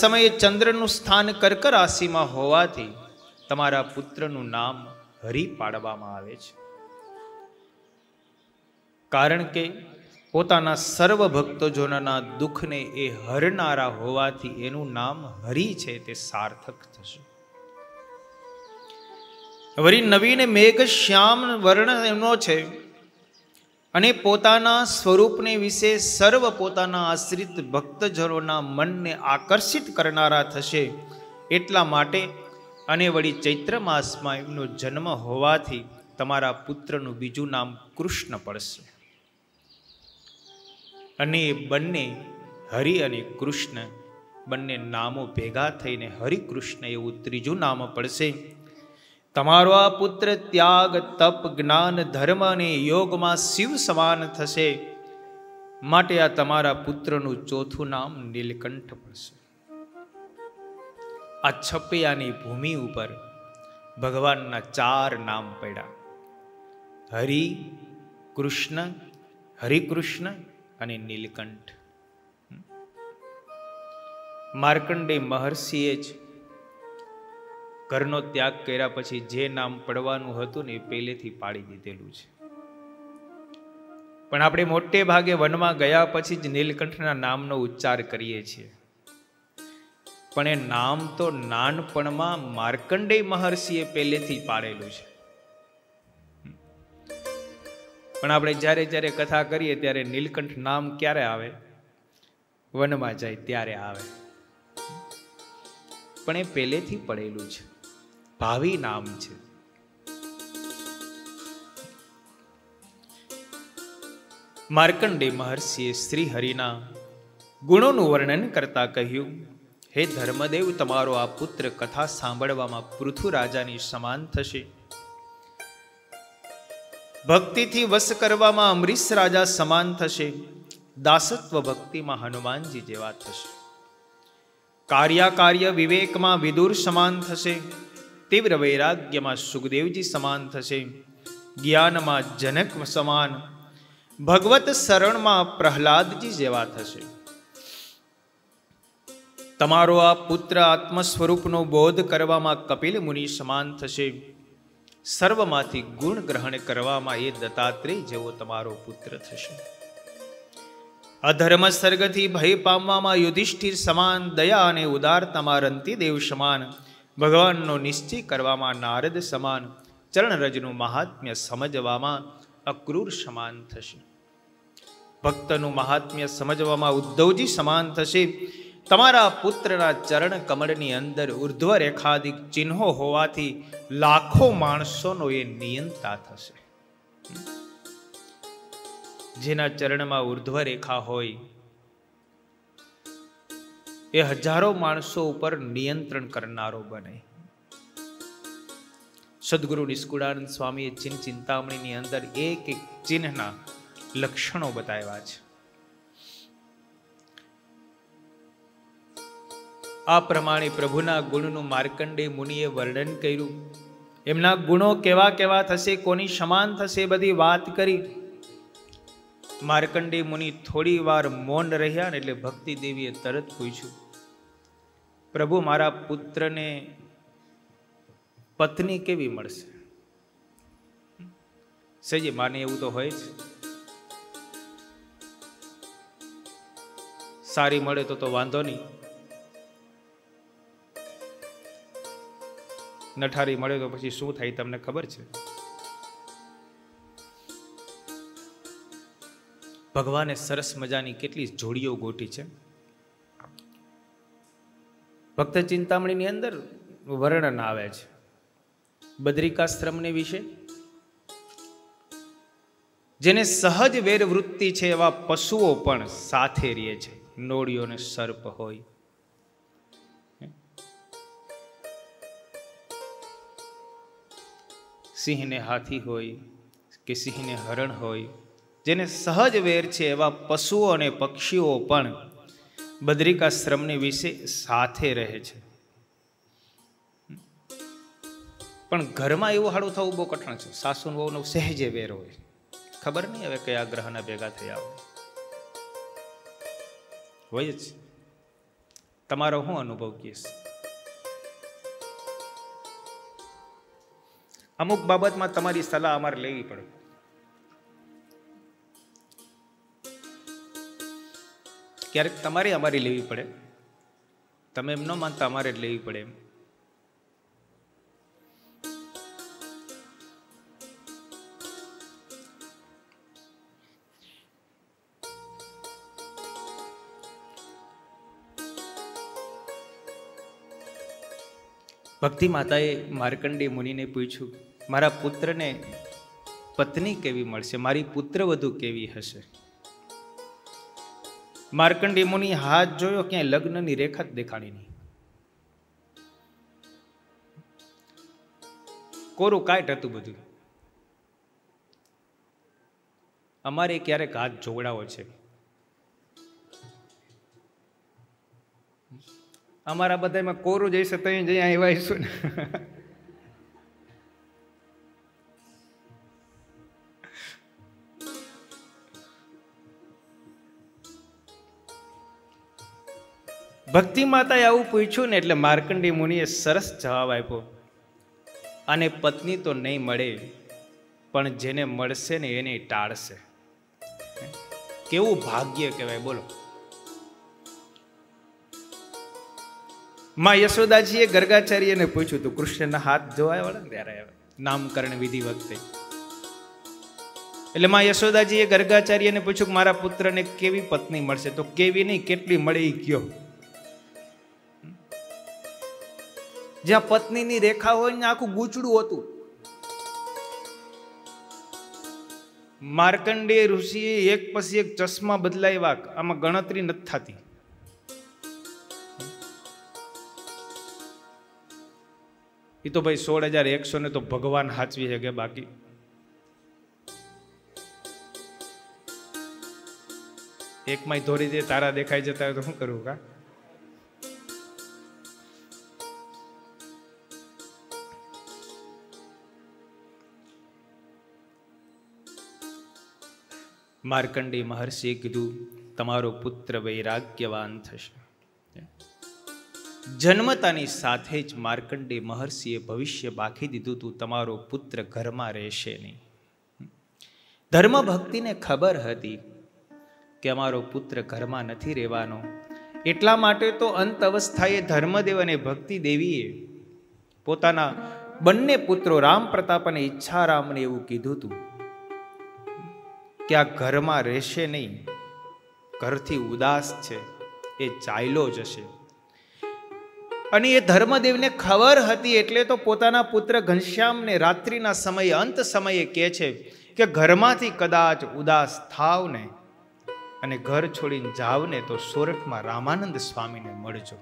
સમયે ચંદ્રનું સ્થાન કર્ક રાશિમાં હોવાથી તમારા પુત્રનું નામ હરિ પાડવામાં આવે છે. કારણ કે પોતાના સર્વ ભક્તજનોના દુઃખને એ હરનારા હોવાથી એનું નામ હરિ છે તે સાર્થક થશે. વળી નવીન મેઘ શ્યામ વર્ણ એમનો છે અને પોતાના સ્વરૂપને વિશે સર્વ પોતાના આશ્રિત ભક્તજનોના મનને આકર્ષિત કરનારા થશે. એટલા માટે અને વળી ચૈત્ર માસમાં એમનો જન્મ હોવાથી તમારા પુત્રનું બીજું નામ કૃષ્ણ પડશે. અને એ બંને હરિ અને કૃષ્ણ બંને નામો ભેગા થઈને હરિકૃષ્ણ એવું ત્રીજું નામ પડશે. તમારો આ પુત્ર ત્યાગ, તપ, જ્ઞાન, ધર્મ અને યોગમાં શિવ સમાન થશે. માટે આ તમારા પુત્રનું ચોથું નામ નીલકંઠ પડશે. આ છપૈયાની ભૂમિ ઉપર ભગવાનના 4 નામ પડ્યા: હરિ, કૃષ્ણ, હરિકૃષ્ણ અને નીલકંઠ. માર્કંડેય મહર્ષિએ જ ઘરનો ત્યાગ કર્યા પછી જે નામ પડવાનું હતું ને એ પહેલેથી પાડી દીધેલું છે. પણ આપણે મોટે ભાગે વનમાં ગયા પછી જ નીલકંઠના નામનો ઉચ્ચાર કરીએ છીએ. પણ એ નામ તો નાનપણમાં માર્કંડેય મહર્ષિએ પહેલેથી પાડેલું છે. પણ આપણે જ્યારે જ્યારે કથા કરીએ ત્યારે નીલકંઠ નામ ક્યારે આવે? વનમાં જાય ત્યારે આવે. પણ એ પહેલેથી પડેલું છે, ભાવિ નામ છે. માર્કંડેય મહર્ષિએ શ્રી હરિના ગુણોનું વર્ણન કરતા કહ્યું: હે ધર્મદેવ, તમારો આ પુત્ર કથા સાંભળવામાં પૃથુ રાજાની સમાન થશે. ભક્તિથી વશ કરવામાં અમરીશ રાજા સમાન થશે. દાસત્વ ભક્તિમાં હનુમાનજી જેવા થશે. કાર્યાકાર્ય વિવેકમાં વિદુર સમાન થશે. તીવ્ર વૈરાગ્યમાં સુખદેવજી સમાન થશે. જ્ઞાનમાં જનક સમાન, ભગવત શરણમાં પ્રહલાદજી જેવા થશે. તમારો આ પુત્ર આત્મ સ્વરૂપનો બોધ કરવામાં કપિલ મુનિ સમાન થશે. સર્વમાંથી ગુણ ગ્રહણ કરવામાં એ દત્તાત્રેય જેવો તમારો પુત્ર થશે. અધર્મ સર્ગથી ભય પામવામાં યુધિષ્ઠિર સમાન, દયા અને ઉદારતામાં રંતિદેવ સમાન, ભગવાનનો નિશ્ચય કરવામાં નારદ સમાન, ચરણરજનું મહાત્મ્ય સમજવામાં અક્રૂર સમાન થશે. ભક્તનું મહાત્મ્ય સમજવામાં ઉદ્ધવજી સમાન થશે. તમારા પુત્રના ચરણ કમળની અંદર ઉર્ધ્વ રેખાદિક ચિહ્નો હોવાથી લાખો માણસોનો એ નિયંતા થશે. જેના ચરણમાં ઉર્ધ્વ રેખા હોય એ હજારો માણસો ઉપર નિયંત્રણ કરનારો બને. સદગુરુ નિષ્કુળાનંદ સ્વામીએ ચિંતામણીની અંદર એક એક ચિહ્નના લક્ષણો બતાવ્યા છે. આ પ્રમાણે પ્રભુના ગુણનું માર્કંડેય મુનિએ વર્ણન કર્યું. એમના ગુણો કેવા કેવા થશે, કોની સમાન થશે, બધી વાત કરી. માર્કંડેય મુનિ થોડી વાર મૌન રહ્યા ને એટલે ભક્તિ દેવીએ તરત પૂછ્યું: પ્રભુ, મારા પુત્રને પત્ની કેવી મળશે? સજી માને એવું તો હોય જ. સારી મળે તો વાંધો નહીં, નઠારી મળે તો પછી શું થાય તમને ખબર છે? ભગવાને સરસ મજાની કેટલી જોડીઓ ગોઠી છે. ભક્ત ચિંતામણીની અંદર વર્ણન આવે છે બદ્રિકાશ્રમને વિશે. જેને સહજ વેર વૃત્તિ છે એવા પશુઓ પણ સાથે રહે છે. નોળિયોને સર્પ હોય, સિંહને હાથી હોય કે સિંહને હરણ હોય, જેને સહજ વેર છે એવા પશુઓ અને પક્ષીઓ પણ બદ્રિકાશ્રમની વિશે સાથે રહે છે. પણ ઘરમાં એવું હાડું થવું બહુ કઠણ છે. સાસુ વહુનો સહેજે વેર હોય, ખબર નહીં હવે કયા ગ્રહના ભેગા થયા હોય જ. તમારો શું અનુભવ કહીશ? અમુક બાબતમાં તમારી સલાહ અમારે લેવી પડે. ક્યારેક તમારે અમારી લેવી પડે. તમે એમ ન માનતા, અમારે જ લેવી પડે. એમ ભક્તિ માતાએ માર્કંડેય મુનિને પૂછ્યું, મારા પુત્રને પત્ની કેવી મળશે? મારી પુત્રવધુ કેવી હશે? માર્કંડેય મુનિ હાથ જોયો, ક્યાંય લગ્નની રેખા જ દેખાણી નહીં. કોરું કાટ હતું બધું. અમારે ક્યારેક હાથ જોવડાવો છે. અમારા બધામાં કોરું જઈશે તો જઈ આવ્યા ને. ભક્તિ માતાએ આવું પૂછ્યું ને એટલે માર્કંડેય મુનિએ સરસ જવાબ આપ્યો, આને પત્ની તો નહીં મળે, પણ જેને મળશે ને એને ટાળશે. કેવું ભાગ્ય કહેવાય બોલો. માં યશોદાજીએ ગર્ગાચાર્યને પૂછ્યું તું, કૃષ્ણના હાથ જોવાય વળે ને ત્યારે નામકરણ વિધિ વખતે. એટલે માં યશોદાજીએ ગર્ગાચાર્યને પૂછ્યું કે મારા પુત્રને કેવી પત્ની મળશે? તો કેવી નહીં, કેટલી મળે એ કયો. જ્યાં પત્નીની રેખા હોય ને આખું ગૂંચડું હતું. માર્કંડેય ઋષિએ એક પછી એક ચશ્મા બદલાવ્યા, આમાં ગણતરી નથી થતી. એ તો ભાઈ 16,100 ને તો ભગવાન હાચવી શકે, બાકી એકમાં ધોરી દે તારા દેખાઈ જતા હોય તો શું કરવું? કા માર્કંડેય મહર્ષિએ કીધું, તમારો પુત્ર વૈરાગ્યવાન થશે. જન્મતાની સાથે જ માર્કંડેય મહર્ષિએ ભવિષ્ય બાકી દીધું હતું, તમારો પુત્ર ઘરમાં રહેશે નહીં. ધર્મ ભક્તિને ખબર હતી કે અમારો પુત્ર ઘરમાં નથી રહેવાનો. એટલા માટે તો અંત અવસ્થાએ ધર્મદેવ અને ભક્તિ દેવીએ પોતાના બંને પુત્રો રામ પ્રતાપ અને ઈચ્છારામને એવું કીધું હતું કે આ ઘરમાં રહેશે નહીં, ઘરથી ઉદાસ છે, એ ચાલ્યો જશે. અને એ ધર્મદેવને ખબર હતી એટલે તો પોતાના પુત્ર ઘનશ્યામને રાત્રિના સમયે, અંત સમયે કહે છે કે ઘરમાંથી કદાચ ઉદાસ થાવ ને અને ઘર છોડીને જાવ ને તો સોરઠમાં રામાનંદ સ્વામીને મળજો.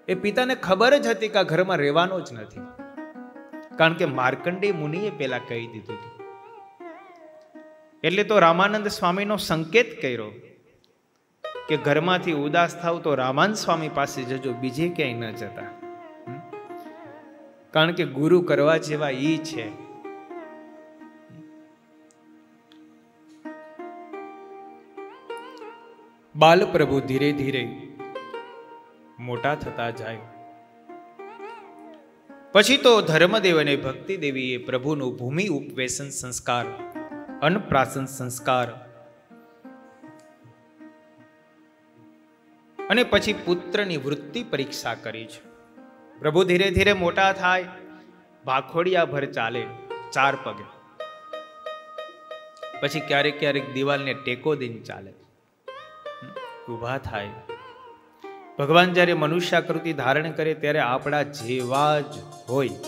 એ પિતાને ખબર જ હતી કે આ ઘરમાં રહેવાનો જ નથી, કારણ કે માર્કંડેય મુનિએ પેલા કહી દીધું હતું. એટલે તો રામાનંદ સ્વામીનો સંકેત કર્યો કે ઘરમાંથી ઉદાસ થાવ તો રામાનંદ સ્વામી પાસે જજો, બીજે ક્યાંય ન જતા. કારણ કે ગુરુ કરવા જેવા ઈ છે. બાલ પ્રભુ ધીરે ધીરે મોટા થતા જાય. પછી તો ધર્મદેવ અને ભક્તિ દેવીએ પ્રભુનું ભૂમિ ઉપવેશન સંસ્કાર, અન્નપ્રાશન સંસ્કાર અને પછી પુત્રની વૃત્તિ પરીક્ષા કરી છે. પ્રભુ ધીરે ધીરે મોટા થાય, ભાખોડિયા ભર ચાલે, 4 પગે. પછી ક્યારેક ક્યારેક દિવાલને ટેકો દઈને ચાલે, ઊભા થાય. ભગવાન જ્યારે મનુષ્યાકૃતિ ધારણ કરે ત્યારે આપણા જેવા જ હોય.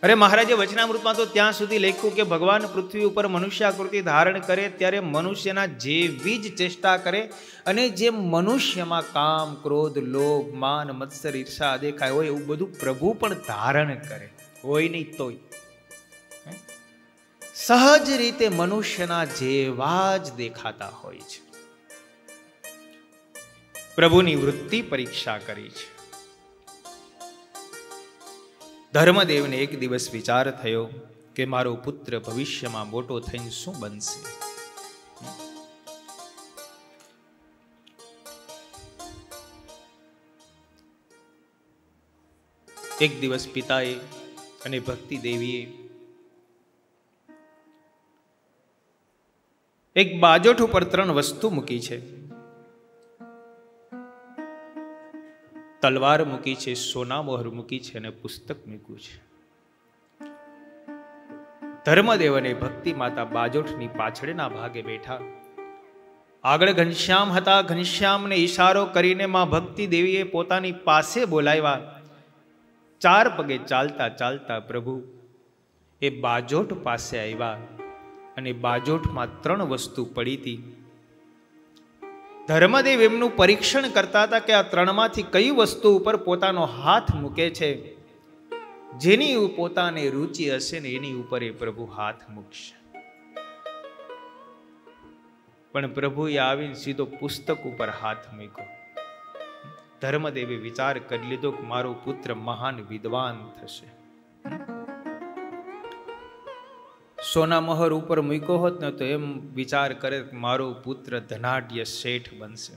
અરે મહારાજે વચનામૃતમાં તો ત્યાં સુધી લખ્યું કે ભગવાન પૃથ્વી ઉપર મનુષ્યાકૃતિ ધારણ કરે ત્યારે મનુષ્યના જેવી જ ચેષ્ટા કરે, અને જે મનુષ્યમાં કામ, ક્રોધ, લોભ, માન, મત્સર, ઈર્ષા દેખાય હોય એવું બધું પ્રભુ પણ ધારણ કરે. હોય નહીં તોય સહજ રીતે મનુષ્યના જેવા જ દેખાતા હોય છે. પ્રભુની વૃત્તિ પરીક્ષા કરી છે. ધર્મદેવને એક દિવસ વિચાર થયો કે મારો પુત્ર ભવિષ્યમાં મોટો થઈને શું બનશે. એક દિવસ પિતાએ અને ભક્તિ દેવીએ એક બાજોઠ ઉપર 3 વસ્તુ મૂકી છે. તલવાર મૂકી છે, સોના મોહર મૂકી છે અને પુસ્તક મૂક્યું છે. ધર્મદેવ અને ભક્તિ માતા બાજોઠની પાછળના ભાગે બેઠા. આગળ ઘનશ્યામ હતા. ઘનશ્યામને ઈશારો કરીને માં ભક્તિ દેવીએ પોતાની પાસે બોલાવ્યા. 4 પગે ચાલતા ચાલતા પ્રભુ એ બાજોઠ પાસે આવ્યા અને બાજોઠમાં 3 વસ્તુ પડી હતી. ધર્મદેવ એમનું પરીક્ષણ કરતા હતા કે આ 3માંથી કઈ વસ્તુ ઉપર પોતાનો હાથ મૂકે છે. જેની પોતાને રુચિ હશે ને એની ઉપર એ પ્રભુ હાથ મૂકશે. પણ પ્રભુએ આવીને સીધો પુસ્તક ઉપર હાથ મૂક્યો. ધર્મદેવે વિચાર કરી લીધો કે મારો પુત્ર મહાન વિદ્વાન થશે. સોના મહોર ઉપર મૂક્યો હોત ને તો એમ વિચાર કરે કે મારો પુત્ર ધનાઢ્ય શેઠ બનશે.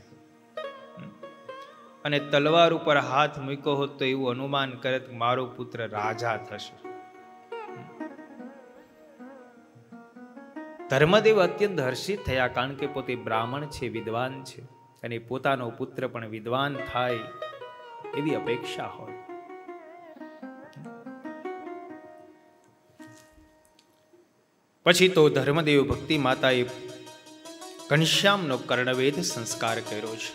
અને તલવાર ઉપર હાથ મૂક્યો હોત તો એવું અનુમાન કરે કે મારો પુત્ર રાજા થશે. ધર્મદેવ અત્યંત હર્ષિત થયા, કારણ કે પોતે બ્રાહ્મણ છે, વિદ્વાન છે, અને પોતાનો પુત્ર પણ વિદ્વાન થાય એવી અપેક્ષા હોય. પછી તો ધર્મદેવ ભક્તિ માતાએ ઘનશ્યામનો કર્ણવેદ સંસ્કાર કર્યો છે.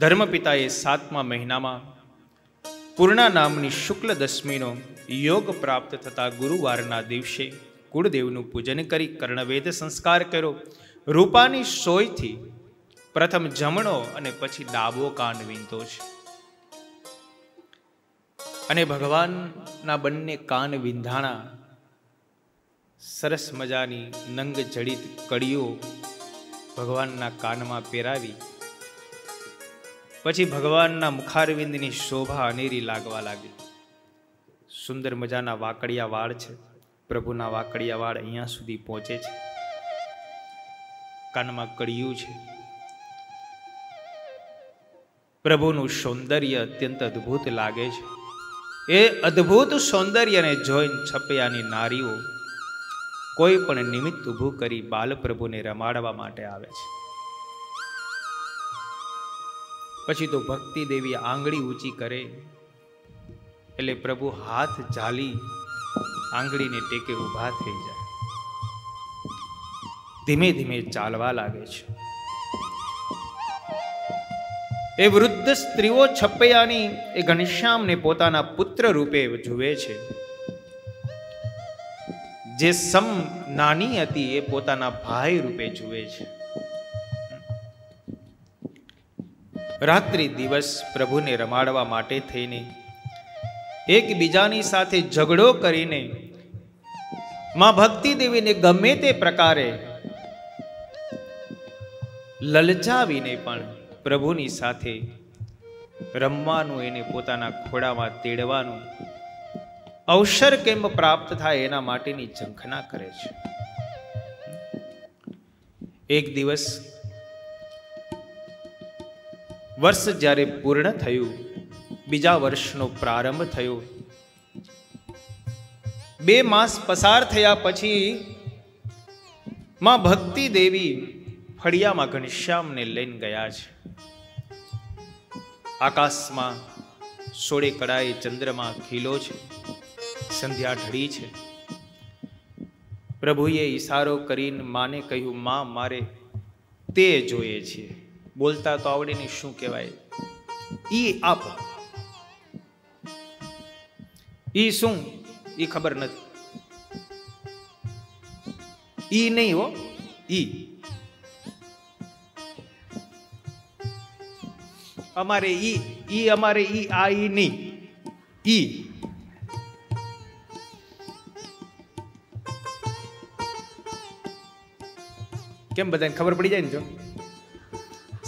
ધર્મપિતાએ 7મા મહિનામાં પૂર્ણા નામની શુક્લ દશમીનો યોગ પ્રાપ્ત થતા ગુરુવારના દિવસે કુળદેવનું પૂજન કરી કર્ણવેદ સંસ્કાર કર્યો. રૂપાની સોયથી પ્રથમ જમણો અને પછી ડાબો કાન વીંધો છે. અને ભગવાનના બંને કાન વિંધાણા. સરસ મજાની નંગ જડિત કડીઓ ભગવાનના કાનમાં પહેરાવી. પછી ભગવાનના મુખારવિંદની શોભા અનેરી લાગવા લાગી. સુંદર મજાના વાકડિયા વાળ છે. પ્રભુના વાકડિયા વાળ અહીંયા સુધી પહોંચે છે. કાનમાં કડિયું છે. પ્રભુનું સૌંદર્ય અત્યંત અદ્ભુત લાગે છે. એ અદ્ભુત સૌંદર્યને જોઈને છપૈયાની નારીઓ કોઈ પણ નિમિત્ત ઊભું કરી બાલપ્રભુને રમાડવા માટે આવે છે. પછી તો ભક્તિ દેવી આંગળી ઊંચી કરે એટલે પ્રભુ હાથ ઝાલી આંગળીને ટેકે ઊભા થઈ જાય. ધીમે ધીમે ચાલવા લાગે છે. એ વૃદ્ધ સ્ત્રીઓ છપૈયાની એ ઘનશ્યામને પોતાના પુત્ર રૂપે જુએ છે. જે સમ નાની હતી એ પોતાના ભાઈ રૂપે જુએ છે. રાત્રિ દિવસ પ્રભુને રમાડવા માટે થઈને એકબીજાની સાથે ઝઘડો કરીને માં ભક્તિ દેવીને ગમે તે પ્રકારે લલચાવીને પણ પ્રભુની સાથે રમવાનું, એને પોતાના ખોળામાં તેડવાનું અવસર કેમ પ્રાપ્ત થાય એના માટેની ઝંખના કરે છે. એક દિવસ વર્ષ જ્યારે પૂર્ણ થયું, બીજા વર્ષનો પ્રારંભ થયો. 2 માસ પસાર થયા પછી માં ભક્તિ દેવી ફળિયામાં ઘનશ્યામને લઈને ગયા છે. આકાશમાં સોળે કળાએ ચંદ્રમાં ખીલો છે. સંધ્યા ઢળી છે. પ્રભુએ ઈશારો કરીને માને કહ્યું, માં મારે તે જોઈએ છે. બોલતા તો આવડે નહીં, શું કહેવાય? ઈ આપ. ઈ શું? ઈ ખબર નથી. ઈ નહીં હો, ઈ અમારે ઈ અમારે ઈ આ ઈ નહીં, ઈ કેમ બધાને ખબર પડી જાય ને? જો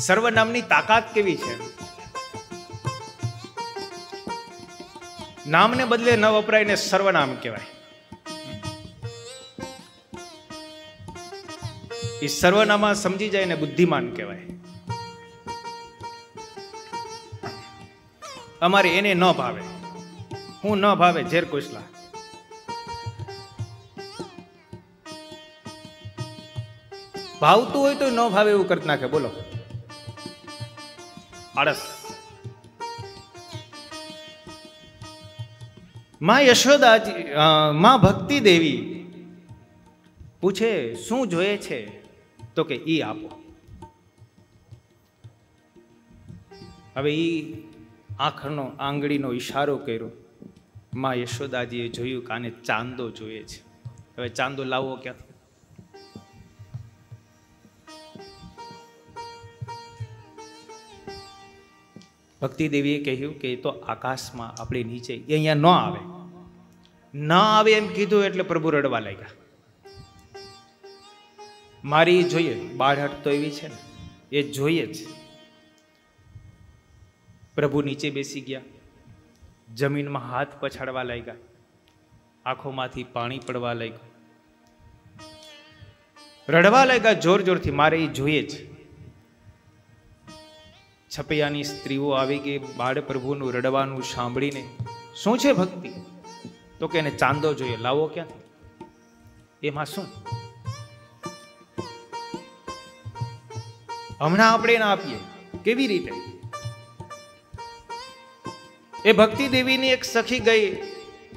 સર્વનામની તાકાત કેવી છે. નામને બદલે ન વપરાય ને સર્વનામ કહેવાય. એ સર્વનામા સમજી જાય ને બુદ્ધિમાન કહેવાય. અમારે એને ન ભાવે. હું ન ભાવે ઝેર કોસલા. ભાવતું હોય તો ન ભાવે એવું કરત નાખે. બોલો આળસ. માં યશોદાજી માં ભક્તિ દેવી પૂછે શું જોઈએ છે, તો કે ઈ આપો. હવે ઈ આંખનો આંગળીનો ઈશારો કર્યો. માં યશોદાજીએ જોયું કે આને ચાંદો જોઈએ છે. હવે ચાંદો લાવવો ક્યાંથી? ભક્તિ દેવીએ કહ્યું કે એ તો આકાશમાં આપણે નીચે, એ અહીંયા ન આવે. ન આવે એમ કીધું એટલે પ્રભુ રડવા લાગ્યા. મારી જોઈએ, બાળહટ તો એવી છે ને, એ જોઈએ જ. પ્રભુ નીચે બેસી ગયા, જમીનમાં હાથ પછાડવા લાગ્યા, આંખોમાંથી પાણી પડવા લાગ્યું, રડવા લાગ્યા જોર જોરથી. મારે એ જોઈએ જ. છપૈયાની સ્ત્રીઓ આવી ગઈ બાળ પ્રભુનું રડવાનું સાંભળીને. શું છે ભક્તિ? તો કે એને ચાંદો જોઈએ. લાવો ક્યાંથી? એમાં શું? હમણાં આપણે ના આપીએ, કેવી રીતે? એ ભક્તિ દેવીની એક સખી ગઈ,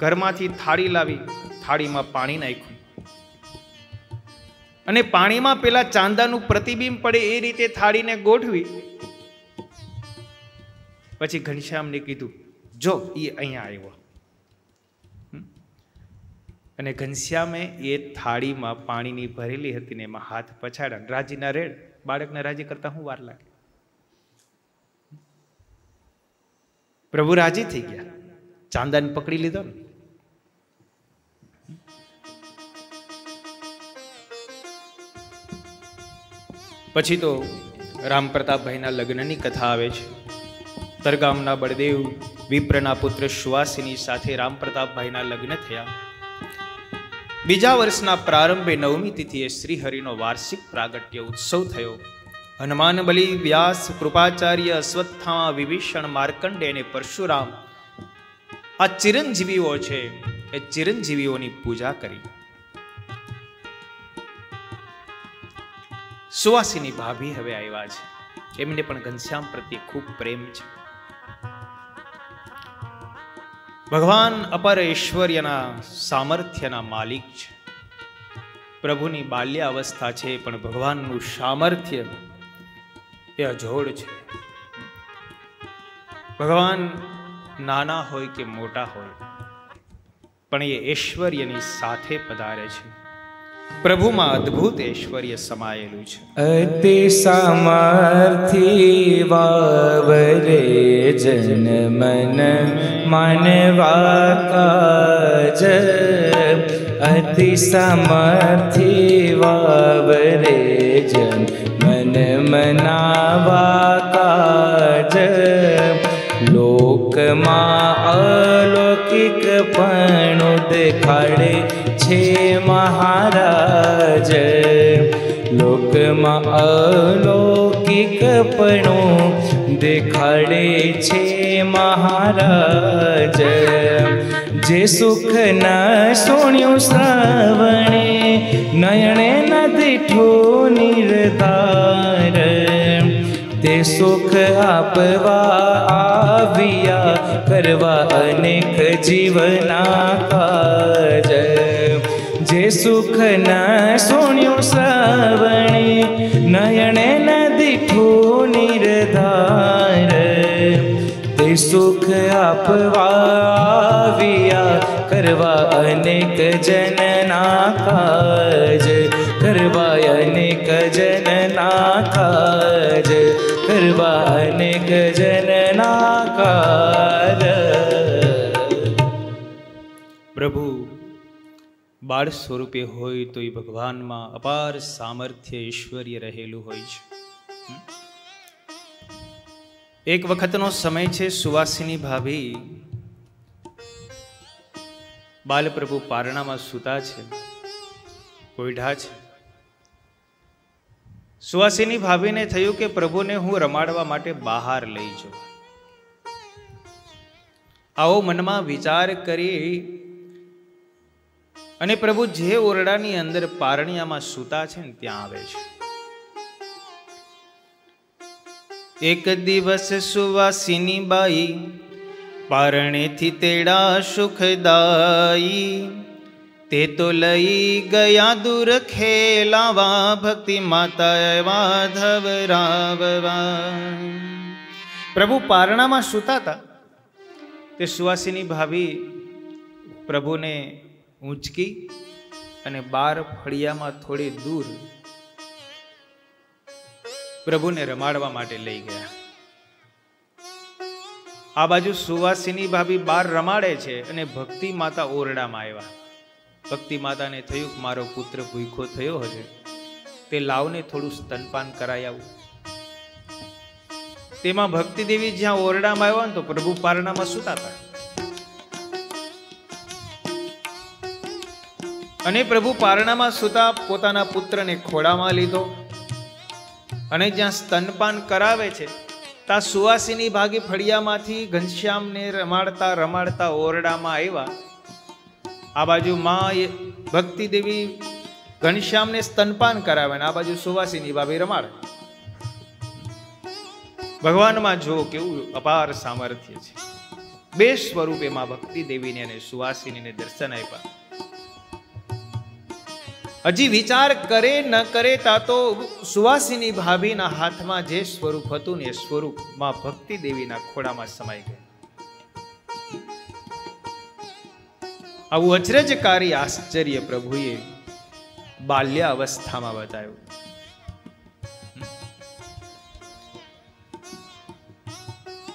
ઘરમાંથી થાળી લાવી, થાળીમાં પાણી નાખ્યું અને પાણીમાં પેલા ચાંદાનું પ્રતિબિંબ પડે એ રીતે થાળીને ગોઠવી. પછી ઘનશ્યામને કીધું, જો એ અહીંયા આવ્યો. અને ઘનશ્યામે એ થાળીમાં પાણીની ભરેલી હતી ને એમાં હાથ પછાડ્યા. રાજીના રેડ. બાળકને રાજી કરતા શું વાર લાગે? પ્રભુ રાજી થઈ ગયા, ચાંદાને પકડી લીધો ને. પછી તો રામ પ્રતાપભાઈના લગ્નની કથા આવે છે. તરગામના બળદેવ વિપ્રના પુત્ર સુવાસિની સાથે રામ પ્રતાપભાઈના લગ્ન થયા. બીજા વર્ષના પ્રારંભે 9મી તિથિએ શ્રીહરિનો વાર્ષિક પ્રાગટ્ય ઉત્સવ થયો. હનુમાન બલિ, વ્યાસ, કૃપાચાર્ય, અશ્વત્થામા, વિભીષણ, માર્કંડે અને પરશુરામ આ ચિરંજીવીઓ છે. એ ચિરંજીવીઓની પૂજા કરી. સુવાસિની ભાભી હવે આવ્યા છે. એમને પણ ઘનશ્યામ પ્રત્યે ખૂબ પ્રેમ છે. ભગવાન અપર ઐશ્વર્યના સામર્થ્યના માલિક છે. પ્રભુની બાલ્ય અવસ્થા છે, પણ ભગવાનનું સામર્થ્ય એ અજોડ છે. ભગવાન નાના હોય કે મોટા હોય, પણ એ ઐશ્વર્યની સાથે પધારે છે. પ્રભુમાં અદ્ભુત ઐશ્વર્ય સમાયેલું છે. અતિ સામર્થ્ય વાવરે જન મન માનવા કાજ. અતિ સામર્થ્ય વાવરે જન મન મનાવા કાજ. લોકમાં અલૌકિક પણ દેખાડે છે મહારાજ. લોકમાં અલૌકિકપણું દેખાડે છે મહારાજ. જે સુખ ન સુણ્યું શ્રવણે, નયણે ન દીઠું નિર્ધાર. તે સુખ આપવા આવ્યા, કરવા અનેક જીવના કાજ. જે સુખ ન સુણ્યું શ્રવણે, નયણે ન દીઠું નિર્ધાર. તે સુખ આપવા આવ્યા, કરવા અનેક જનના કાજ. કરવા અનેક જનના કાજ. કરવા અનેક જનના કાજ. પ્રભુ બાળ સ્વરૂપે હોય તો એ ભગવાનમાં અપાર સામર્થ્ય ઐશ્વર્ય રહેલું હોય છે. એક વખતનો સમય છે. સુવાસિની ભાભી બાલપ્રભુ પારણામાં સૂતા છે, કોઈઢા છે. સુવાસિની ભાભીને થયું કે પ્રભુને હું રમાડવા માટે બહાર લઈ જાઉં. આવો મનમાં વિચાર કરી અને પ્રભુ જે ઓરડાની અંદર પારણિયામાં સૂતા છે ને ત્યાં આવે છે. એક દિવસ સુવાસિની બાઈ પારણેથી તેડા સુખદાયી, તે તો લઈ ગયા દૂર ખેલાવા, ભક્તિ માતા એવા ધવરાવવા. પ્રભુ પારણામાં સૂતા હતા. તે સુવાસિની ભાભી પ્રભુને ઊંચકી અને 12 ફળિયામાં થોડી દૂર પ્રભુને રમાડવા માટે લઈ ગયા. આ બાજુ સુવાસિની ભાભી 12 રમાડે છે અને ભક્તિ માતા ઓરડામાં આવ્યા. ભક્તિ માતાને થયું કે મારો પુત્ર ભૂખો થયો હશે, તે લાવને થોડું સ્તનપાન કરાય આવું. તેમાં ભક્તિ દેવી જ્યાં ઓરડામાં આવ્યા ને તો પ્રભુ પારણામાં સૂતા હતા. અને પ્રભુ પારણામાં સૂતા પોતાના પુત્રને ખોળામાં લીધો અને જ્યાં સ્તનપાન કરાવે છે ત્યાં સુવાસિની ભાગી ફળિયામાંથી ઘનશ્યામને રમાડતા રમાડતા ઓરડામાં આવ્યા. આ બાજુ માં ભક્તિ દેવી ઘનશ્યામને સ્તનપાન કરાવે ને આ બાજુ સુવાસિની ભાભી રમાડે. ભગવાનમાં જો કેવું અપાર સામર્થ્ય છે. 2 સ્વરૂપે માં ભક્તિ દેવીને અને સુવાસિનીને દર્શન આપ્યા. હજી વિચાર કરે ન કરે તા તો સુવાસિની ભાભીના હાથમાં જે સ્વરૂપ હતું ને એ સ્વરૂપ માં ભક્તિ દેવીના ખોળામાં સમાઈ ગયું. આવું અચરજકારી આશ્ચર્ય પ્રભુએ બાલ્ય અવસ્થામાં બતાવ્યું.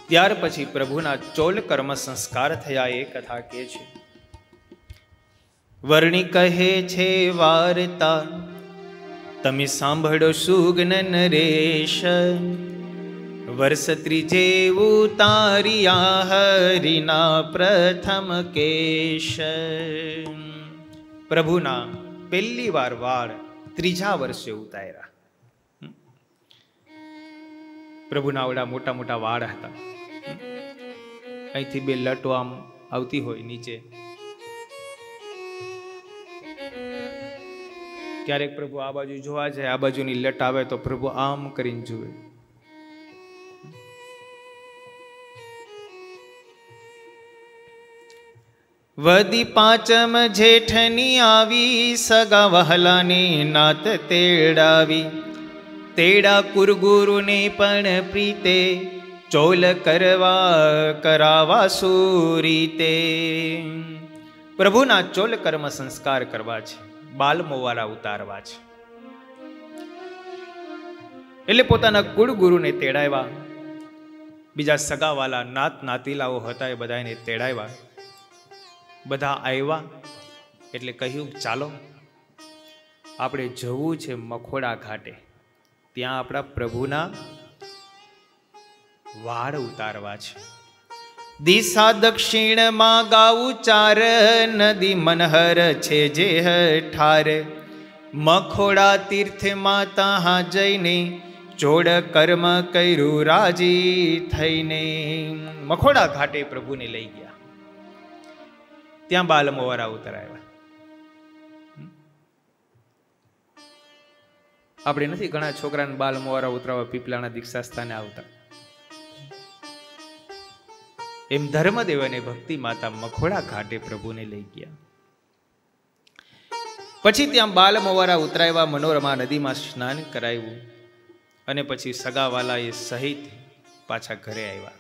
ત્યાર પછી પ્રભુના ચોલ કર્મ સંસ્કાર થયા એ કથા કહે છે. વર્ણિ કહે છે વાર્તા, તમે સાંભળો સુગ્ન નરેશ, વર્ષ ત્રીજે ઉતારિયા હરિના પ્રથમ કેશ. પ્રભુના પહેલી વાર વાળ 3જા વર્ષે ઉતાર્યા. પ્રભુના આવડા મોટા મોટા વાળ હતા. અહીંથી 2 લટો આમ આવતી હોય નીચે. ક્યારેક પ્રભુ આ બાજુ જોવા જાય, આ બાજુની લટ આવે તો પ્રભુ આમ કરીને જુએ. વદી 5મ જેઠની આવી, સગા વહલાને નાત તેડાવી, તેડા કુરગુરુને પણ પ્રીતે, ચોલ કરવા કરાવા સુરીતે. પ્રભુના ચોલ કર્મ સંસ્કાર કરવા છે, બાલ મોવારા ઉતારવા છે. એટલે પોતાના કુળગુરુને તેડાવ્યા. બીજા સગાવાલા નાત નાતીલાઓ હતા એ બધાને તેડાવ્યા. બધા આવ્યા એટલે કહ્યું ચાલો આપણે જવું છે મખોડા ઘાટે, ત્યાં આપણા પ્રભુના વાળ ઉતારવા છે. દિશા દક્ષિણમાં ગાવું 4, નદી મનહર છે જે ઠાર, મખોડા તીર્થમાં ત્યાં જઈને જોડ કર્મ કર્યું રાજી થઈને. મખોડા ઘાટે પ્રભુને લઈ ગયા. ત્યાં બાલ મોવારા ઉતરાયા. આપણે નથી ઘણા છોકરાને બાલ મોવારા ઉતરાવા પીપલાના દીક્ષા સ્થાને આવતા, એમ ધર્મદેવ અને ભક્તિ માતા મખોડા ઘાટે પ્રભુને લઈ ગયા. પછી ત્યાં બાલ મોવારા ઉતરાવ્યા, મનોરમા નદીમાં સ્નાન કરાવ્યું અને પછી સગાવાલાએ સહિત પાછા ઘરે આવ્યા.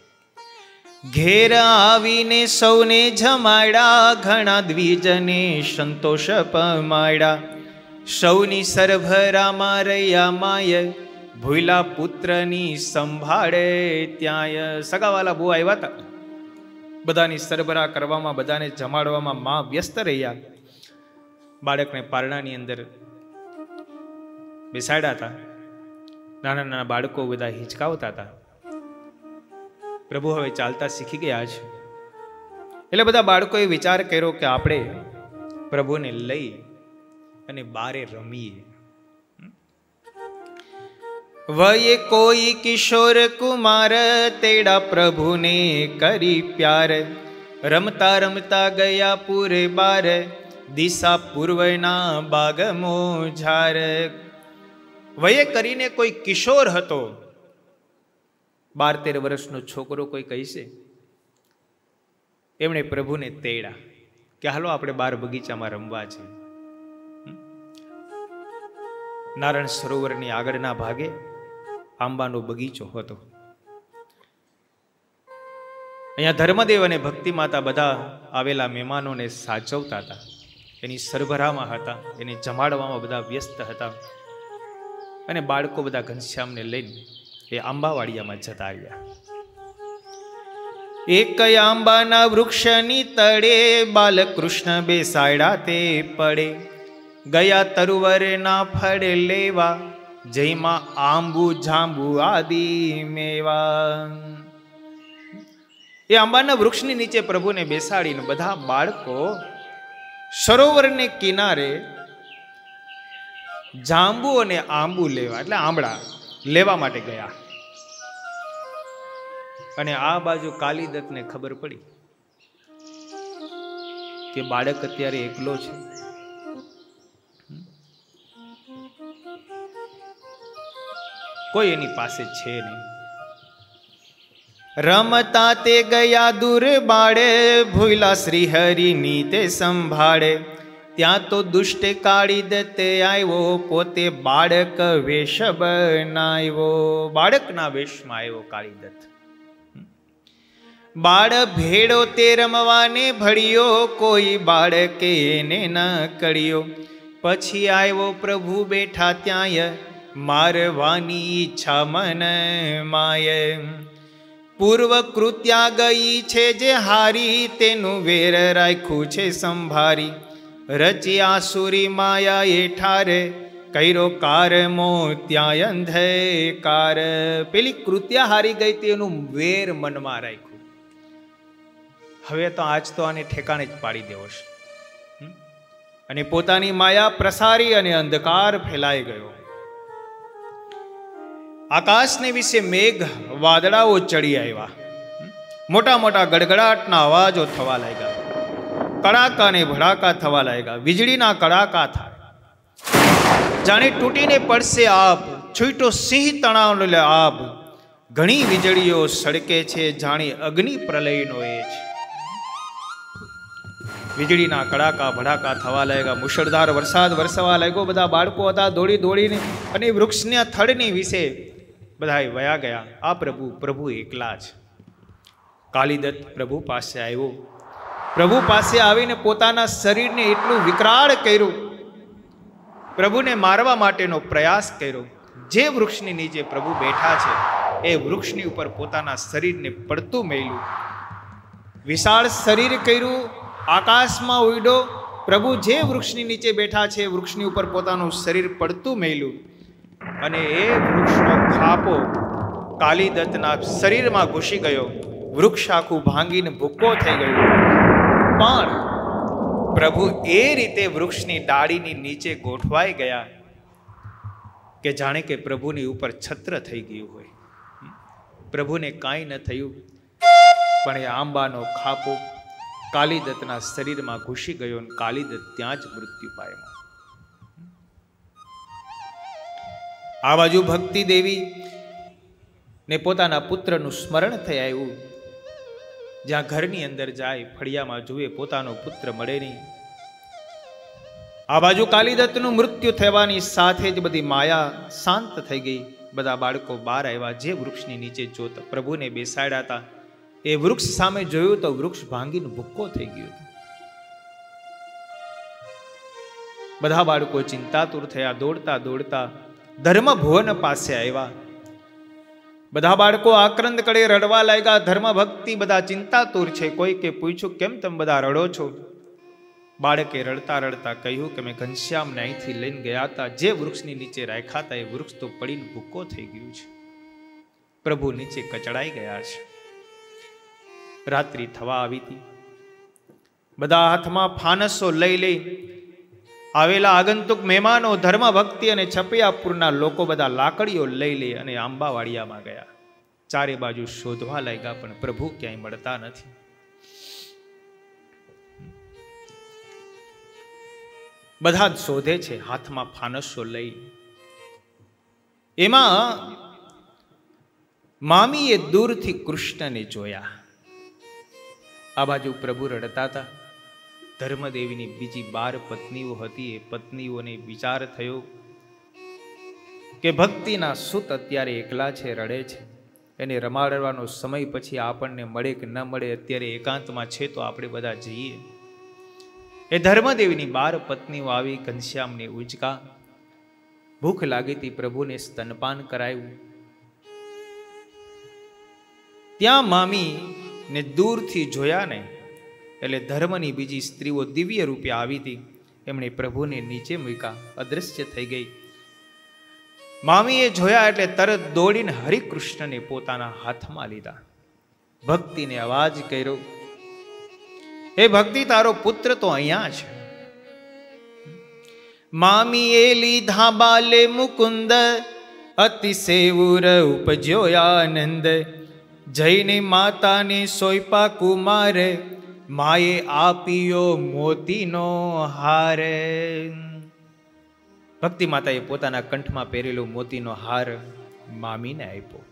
ઘેર આવીને સૌને જમાડ્યા, ઘણા દ્વિજને સંતોષ પમાડ્યા, સૌની સરભરામાં રહ્યા માય, ભૂલા પુત્રની સંભાળે ત્યાંય. સગાવાલા બહુ આવ્યા હતા, બધાની સરભરા કરવામાં, બધાને જમાડવામાં માં વ્યસ્ત રહ્યા. બાળકને પારણાની અંદર બેસાડ્યા હતા. નાના નાના બાળકો બધા હિંચકાવતા હતા. પ્રભુ હવે ચાલતા શીખી ગયા છે એટલે બધા બાળકોએ વિચાર કર્યો કે આપણે પ્રભુને લઈ અને બારે રમીએ. વયે કોઈ કિશોર કુમાર, તેડા પ્રભુને કરી પ્યાર, રમતા રમતા ગયા પૂરે બાર, દિશા પૂર્વના બાગમો ઝાર. વયે કરીને કોઈ કિશોર હતો, 12-13 વર્ષનો છોકરો કોઈ કહીશે. એમણે પ્રભુને તેડ્યા કે હાલો આપણે બાર બગીચામાં રમવા છે. નારાયણ સરોવરની આગળના ભાગે આંબાનો બગીચો હતો. અહીંયા ધર્મદેવ અને ભક્તિ માતા બધા આવેલા મહેમાનોને સાચવતા હતા, એની સરભરામાં હતા, એને જમાડવામાં બધા વ્યસ્ત હતા. અને બાળકો બધા ઘનશ્યામને લઈને એ આંબાવાડિયામાં જતા રહ્યા. એક આંબાના વૃક્ષની તળે બાલકૃષ્ણ બેસાડ્યા તે પડે, ગયા તરુવરના ફળ લેવા, જયમાં આંબુ જાંબુ આદિ મેવા. એ આંબાના વૃક્ષની નીચે પ્રભુને બેસાડીને બધા બાળકો સરોવરને કિનારે જાંબુ અને આંબુ લેવા એટલે આંબળા લેવા માટે ગયા. અને આ બાજુ કાલિદત્તને ખબર પડી કે બાળક અત્યારે એકલો છે. કોઈ એની પાસે છે નહીં. રમતા તે ગયા દૂર બાળે, ભૂલા શ્રી હરિની તે સંભાળે. ત્યાં તો દુષ્ટ કાળીદત્ત આવ્યો, પોતે બાળક વેશ બનાવ્યો. બાળકના વેશમાં આવ્યો કાળીદત્ત. બાળ ભેડો તે રમવાને ભળ્યો, કોઈ બાળકે એને ન કળ્યો. પછી આવ્યો પ્રભુ બેઠા ત્યાંય, મારવાની ઈચ્છા મન માય. પૂર્વ કૃત્યા ગઈ છે જે હારી, તેનું વેર રાખ્યું છે સંભારી. રચી આસુરી માયા એ ઠારે, કર્યો કાર મોત્યા અંધકાર. પેલી કૃત્યા હારી ગઈ તેનું વેર મનમાં રાખ્યું. હવે તો આજ તો આને ઠેકાણે જ પાડી દેવો છે. અને પોતાની માયા પ્રસારી અને અંધકાર ફેલાઈ ગયો. આકાશને વિશે મેઘ વાદળાઓ ચડી આવ્યા. મોટા મોટા ગડગડાટના અવાજો થવા લાગ્યા. કડાકા ને ભડાકા થવા લાગ્યા. વીજળીના કડાકા થાય, જાણે તૂટીને પડશે આબ. છૂટો સિંહ તણાવ આબ. ઘણી વીજળીઓ સળકે છે, જાણે અગ્નિ પ્રલયનો એ છે. વીજળીના કડાકા ભડાકા થવા લાગ્યા. મુશળધાર વરસાદ વરસવા લાગ્યો. બધા બાળકો હતા, દોડી દોડીને અને વૃક્ષના થડની વિશે બધા વયા ગયા. આ પ્રભુ એકલા જ. કાલિદત્ત પ્રભુ પાસે આવ્યો. પ્રભુ પાસે આવીને પોતાના શરીરને એટલું વિકરાળ કર્યું, પ્રભુને મારવા માટેનો પ્રયાસ કર્યો. જે વૃક્ષની નીચે પ્રભુ બેઠા છે એ વૃક્ષની ઉપર પોતાના શરીરને પડતું મેલ્યું. વિશાળ શરીર કર્યું, આકાશમાં ઉડ્યો. પ્રભુ જે વૃક્ષની નીચે બેઠા છે વૃક્ષની ઉપર પોતાનું શરીર પડતું મેલ્યું. અને એ વૃક્ષનો ખાપો કાલિદત્તના શરીરમાં ઘૂસી ગયો. વૃક્ષ આખું ભાંગીને ભૂક્કો થઈ ગયું. પણ પ્રભુ એ રીતે વૃક્ષની ડાળીની નીચે ગોઠવાઈ ગયા કે જાણે કે પ્રભુની ઉપર છત્ર થઈ ગયું હોય. પ્રભુને કાંઈ ન થયું, પણ એ આંબાનો ખાપો કાલિદત્તના શરીરમાં ઘૂસી ગયો અને કાલિદત્ત ત્યાં જ મૃત્યુ પામ્યો. આ બાજુ ભક્તિ દેવી ને પોતાના પુત્રનું સ્મરણ થઈ આવ્યું. જ્યાં ઘરની અંદર જાય, ફળિયામાં જુએ, પોતાનો પુત્ર મળે નહીં. આ બાજુ કાલિદત્તનું મૃત્યુ થવાની સાથે જ બધી માયા શાંત થઈ ગઈ. બધા બાળકો બહાર આવ્યા. જે વૃક્ષની નીચે જોતા પ્રભુને બેસાડ્યા હતા એ વૃક્ષ સામે જોયું તો વૃક્ષ ભાંગીને ભૂક્કો થઈ ગયો. બધા બાળકો ચિંતાતુર થયા. દોડતા દોડતા ધર્મ ભુવન પાસે આવ્યા. બધા બાળકો આક્રંદ કરે, રડવા લાગ્યા. ધર્મ ભક્તિ બધા ચિંતાતુર છે. કોઈકે પૂછ્યું, કેમ તમે બધા રડો છો? બાળકે રડતા રડતા કહ્યું કે મેં ઘનશ્યામને અહીંથી લઈને ગયા હતા, જે વૃક્ષની નીચે રાખ્યા હતા એ વૃક્ષ તો પડીને ભૂક્કો થઈ ગયું છે. પ્રભુ નીચે કચડાઈ ગયા છે. રાત્રિ થવા આવી હતી. બધા હાથમાં ફાનસો લઈ લઈ આવેલા આગંતુક મહેમાનો, ધર્મ ભક્તિ અને છપિયાપુરના લોકો બધા લાકડીઓ લઈ લઈ અને આંબાવાડિયામાં ગયા. ચારે બાજુ શોધવા લાગ્યા, પણ પ્રભુ ક્યાંય મળતા નથી. બધા જ શોધે છે હાથમાં ફાનસો લઈ. એમાં મામીએ દૂરથી કૃષ્ણને જોયા. આ બાજુ પ્રભુ રડતા હતા. ધર્મદેવીની બીજી 12 પત્નીઓ હતી. એ પત્નીઓને વિચાર થયો કે ભક્તિના સુત અત્યારે એકલા છે, રડે છે. એને રમાડવાનો સમય પછી આપણને મળે કે ન મળે, અત્યારે એકાંતમાં છે તો આપણે બધા જઈએ. એ ધર્મદેવીની 12 પત્નીઓ આવી ઘનશ્યામને ઉંચકા. ભૂખ લાગી હતી, પ્રભુને સ્તનપાન કરાયું. ત્યાં મામી ને દૂરથી જોયા ને એટલે ધર્મની બીજી સ્ત્રીઓ દિવ્ય રૂપે આવી હતી. એમણે પ્રભુને નીચે મૂક્યા, અદૃશ્ય થઈ ગઈ. મામીએ જોયા એટલે તરત દોડીને હરિકૃષ્ણને પોતાના હાથમાં લીધા. ભક્તિને અવાજ કર્યો, હે ભક્તિ, તારો પુત્ર તો અહીંયા છે. મામીએ લીધા બાલે મુકુંદ, અતિસેવુર ઉપજ્યો આનંદ. જઈને માતાને સોયપા કુમાર, માએ આપ્યો મોતીનો હાર. ભક્તિ માતાએ પોતાના કંઠમાં પહેરેલો મોતીનો હાર મામીને આપ્યો.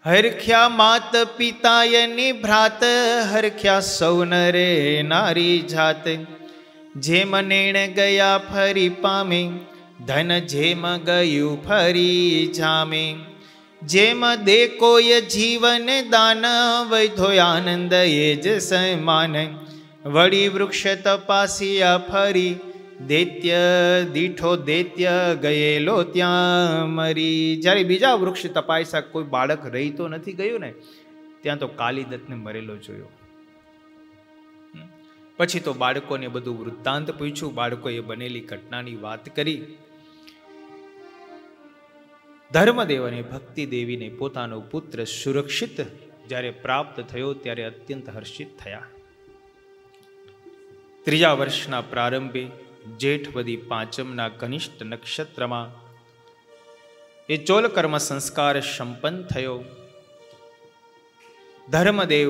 હરખ્યા માત પિતાયની ભ્રાત, હરખ્યા સૌનરે નારી જાત. જેમ નેણ ગયા ફરી પામે, ધન જેમ ગયું ફરી જામે. જેમ દે કોઈ જીવન દાન, વૈધો આનંદ એ જ સમાન. વળી વૃક્ષ તપાસિયા ફરી, દૈત્ય દીઠો દૈત્ય ગયેલો ત્યાં મરી. જ્યારે બીજા વૃક્ષ તપાસ્યા, કોઈ બાળક રહી તો નથી ગયું ને, ત્યાં તો કાલિદત્તને મરેલો જોયો. પછી તો બાળકોને બધું વૃત્તાંત પૂછ્યું, બાળકોએ બનેલી ઘટનાની વાત કરી. ધર્મદેવ અને ભક્તિ દેવીને પોતાનો પુત્ર સુરક્ષિત જ્યારે પ્રાપ્ત થયો ત્યારે અત્યંત હર્ષિત થયા. 3જા વર્ષના પ્રારંભે જેઠવદી 5મના ઘનિષ્ઠ નક્ષત્રમાં એ ચોલકર્મ સંસ્કાર સંપન્ન થયો. ધર્મદેવ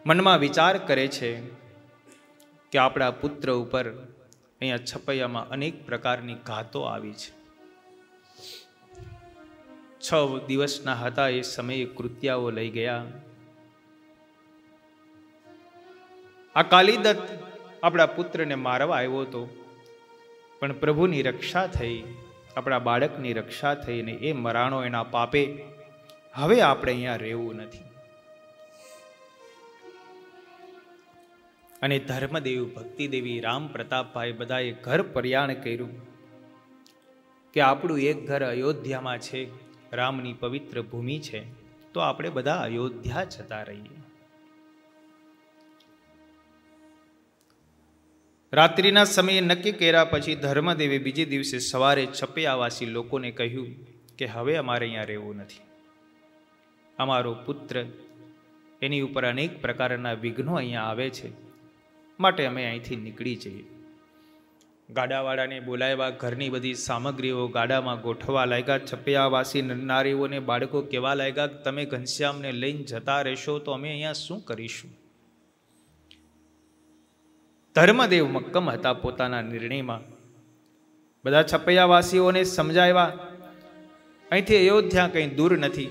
મનમાં વિચાર કરે છે કે આપણા પુત્ર ઉપર અહીંયા છપૈયામાં અનેક પ્રકારની ઘાતો આવી છે. 6 દિવસના હતા એ સમયે કૃત્યાઓ લઈ ગયા. આ કાલિદત્ત આપણા પુત્રને મારવા આવ્યો હતો, પણ પ્રભુની રક્ષા થઈ, આપણા બાળકની રક્ષા થઈ ને એ મરાણો એના પાપે. હવે આપણે અહીંયા રહેવું નથી. અને ધર્મદેવ, ભક્તિદેવી, રામ પ્રતાપભાઈ બધાએ ઘર પર્યાણ કર્યું કે આપણું એક ઘર અયોધ્યામાં છે, રામની પવિત્ર ભૂમિ છે, તો આપણે બધા અયોધ્યા જતા રહીએ. રાત્રિના સમયે નક્કી કર્યા પછી ધર્મદેવે બીજે દિવસે સવારે છપૈયાવાસી લોકોને કહ્યું કે હવે અમારે અહીંયા રહેવું નથી. અમારો પુત્ર, એની ઉપર અનેક પ્રકારના વિઘ્નો અહીંયા આવે છે, માટે અમે અહીંથી નીકળી જઈએ. ગાડાવાળાને બોલાવ્યા, ઘરની બધી સામગ્રીઓ ગાડામાં ગોઠવા લાગ્યા. છપૈયાવાસી નારીઓને બાળકો કહેવા લાગ્યા કે તમે ઘનશ્યામને લઈને જતા રહેશો તો અમે અહીંયા શું કરીશું. ધર્મદેવ મક્કમ હતા પોતાના નિર્ણયમાં. બધા છપૈયાવાસીઓને સમજાવ્યા, અહીંથી અયોધ્યા કંઈ દૂર નથી,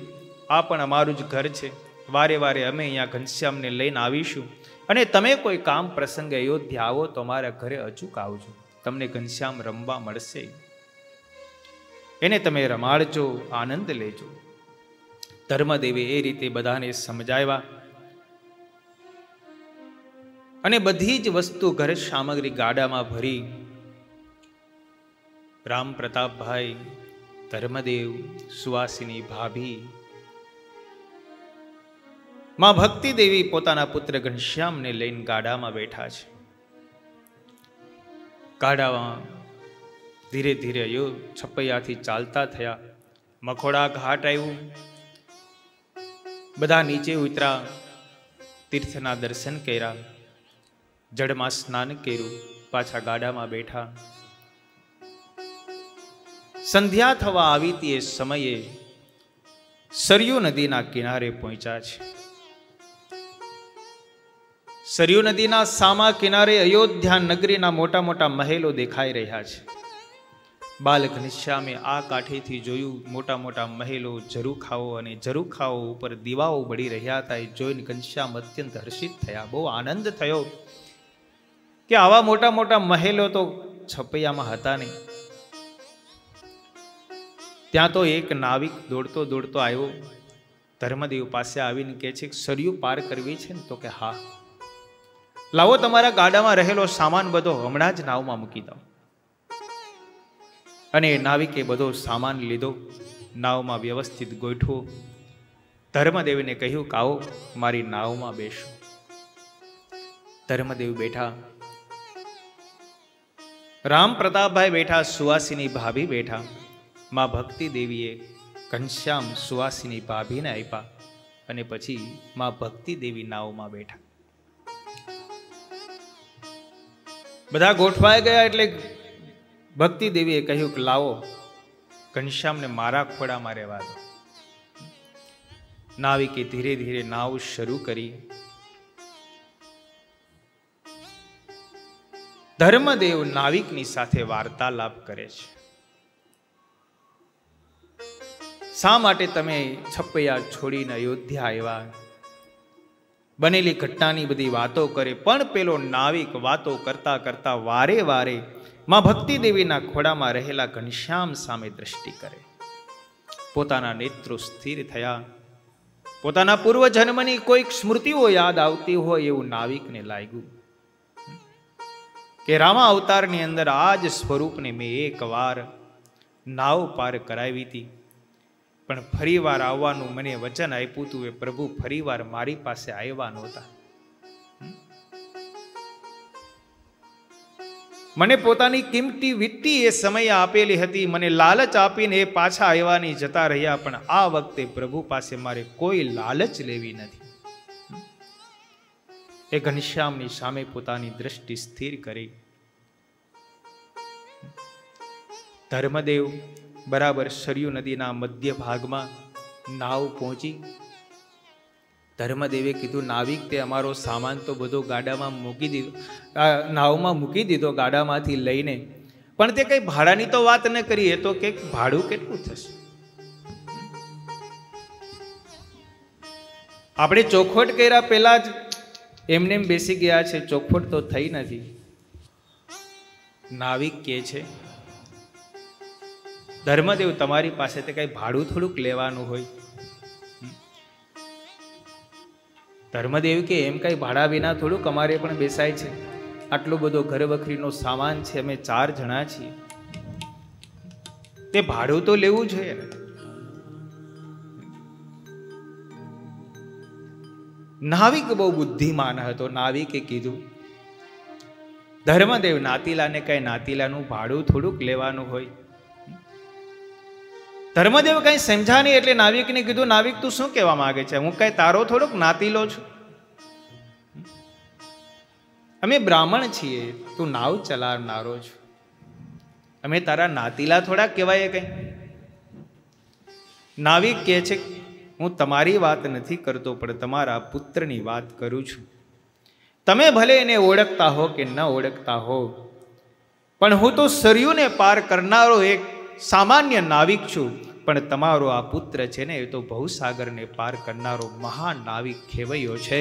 આ પણ અમારું જ ઘર છે, વારે વારે અમે અહીંયા ઘનશ્યામને લઈને આવીશું, અને તમે કોઈ કામ પ્રસંગે અયોધ્યા આવો તો અમારા ઘરે અચૂક આવજો, તમને ઘનશ્યામ રમવા મળશે, એને તમે રમાડજો, આનંદ લેજો. ધર્મદેવે એ રીતે બધાને સમજાવ્યા અને બધી જ વસ્તુ ઘર સામગ્રી ગાડામાં ભરી રામ પ્રતાપભાઈ, ધર્મદેવ, સુવાસિની ભાભી, માં ભક્તિ દેવી પોતાના પુત્ર ઘનશ્યામને લઈને ગાડામાં બેઠા છે. ગાડામાં ધીરે ધીરે છપૈયાથી ચાલતા થયા. મખોડા ઘાટ આવ્યું, બધા નીચે ઉતરા, તીર્થના દર્શન કર્યા, જળમાં સ્નાન કર્યું, પાછા ગાડામાં બેઠા. સંધ્યા થવા આવી તે સમયે સરયુ નદીના કિનારે પહોંચ્યા છે. સરયુ નદીના સામા કિનારે અયોધ્યા નગરીના મોટા મોટા મહેલો દેખાઈ રહ્યા છે. બાલ ઘનશ્યામે આ કાંઠેથી જોયું, મોટા મોટા મહેલો, ઝરૂખાઓ, અને ઝરૂખાઓ ઉપર દીવાઓ બળી રહ્યા હતા. એ જોઈને ઘનશ્યામ અત્યંત હર્ષિત થયા. બહુ આનંદ થયો કે આવા મોટા મોટા મહેલો તો છપૈયામાં હતા નહીં. ત્યાં તો એક નાવિક દોડતો દોડતો આવ્યો, ધર્મદેવ પાસે આવીને કહે છે, સરયુ પાર કરવી છે ને? તો કે હા. લાવો તમારા ગાડામાં રહેલો સામાન બધો હમણાં જ નાવમાં મૂકી દો. અને નાવિકે બધો સામાન લીધો, નાવમાં વ્યવસ્થિત ગોઠવો. ધર્મદેવને કહ્યું કે આવો મારી નાવમાં બેસો. ધર્મદેવ બેઠા, રામ પ્રતાપભાઈ બેઠા, સુવાસીની ભાભી બેઠા. માં ભક્તિ દેવીએ ઘનશ્યામ સુવાસીની ભાભીને આપ્યા અને પછી માં ભક્તિ દેવી નાવમાં બેઠા. બધા ગોઠવાઈ ગયા એટલે ભક્તિ દેવીએ કહ્યું કે લાવો ઘનશ્યામને મારા ખોળામાં રહેવા દો. નાવિકે ધીરે ધીરે નાવ શરૂ કરી. ધર્મદેવ નાવિકની સાથે વાર્તાલાપ કરે છે. શા માટે તમે છપૈયા છોડીને અયોધ્યા આવ્યા? બનેલી ઘટનાની બધી વાતો કરે. પણ પેલો નાવિક વાતો કરતા કરતા વારે વારે માં ભક્તિ દેવીના ખોળામાં રહેલા ઘનશ્યામ સામે દ્રષ્ટિ કરે. પોતાના નેત્રો સ્થિર થયા. પોતાના પૂર્વ જન્મની કોઈક સ્મૃતિઓ યાદ આવતી હોય એવું નાવિકને લાગ્યું કે રામા અવતારની અંદર આ જ સ્વરૂપને મેં એક વાર નાવ પાર કરાવી હતી, પણ ફરીવાર આવવાનું મને વચન આપ્યું હતું. એ પ્રભુ ફરીવાર મારી પાસે આવ્યા નહોતા. મને પોતાની કિંમતી વીંટી એ સમયે આપેલી હતી. મને લાલચ આપીને એ પાછા આવ્યાની જતા રહ્યા. પણ આ વખતે પ્રભુ પાસે મારે કોઈ લાલચ લેવી નથી. એ ઘનશ્યામની સામે પોતાની દ્રષ્ટિ સ્થિર કરી. ધર્મદેવ બરાબર સરયુ નદીના મધ્ય ભાગમાં નાવ પહોંચી. ધર્મદેવે કીધું, નાવિક તે અમારો સામાન તો બધો ગાડામાં મૂકી દીધો, નાવમાં મૂકી દીધો ગાડામાંથી લઈને, પણ તે કઈ ભાડાની તો વાત ન કરીએ. તો કે ભાડું કેટલું થશે? આપણે ચોખવટ કર્યા પહેલા જ એમને બેસી ગયા છે, ચોખવટ તો થઈ નથી. નાવિક કે છે, ધર્મદેવ તમારી પાસે તે કઈ ભાડું થોડુંક લેવાનું હોય? ધર્મદેવ કે એમ કઈ ભાડા વિના થોડુંક અમારે પણ બેસાય છે. આટલો બધો ઘર વખરીનો સામાન છે, અમે 4 જણા છીએ, તે ભાડું તો લેવું જોઈએ ને. નાવિક બહુ બુદ્ધિમાન હતો. નાવિકે કીધું, ધર્મદેવ નાતીલાને કઈ નાતીલાનું ભાડું થોડુંક લેવાનું હોય? ધર્મદેવ કઈ સમજા નહીં એટલે નાવિકને કીધું, નાવિક તું શું કહેવા માંગે છે? હું કઈ તારો થોડોક નાતીલો છું? અમે બ્રાહ્મણ છીએ, તું નાવ ચલાવનારો છું, અમે તારા નાતીલા થોડા કહેવાય કઈ? નાવિક કહે છે, હું તમારી વાત નથી કરતો, પણ તમારા પુત્રની વાત કરું છું. તમે ભલે એને ઓળખતા હો કે ન ઓળખતા હો, પણ હું તો સરયુને પાર કરનારો એક સામાન્ય નાવિક છું. પણ તમારો આ પુત્ર છે ને, એ તો ભવસાગરને પાર કરનારો મહાન નાવિક કહેવાયો છે.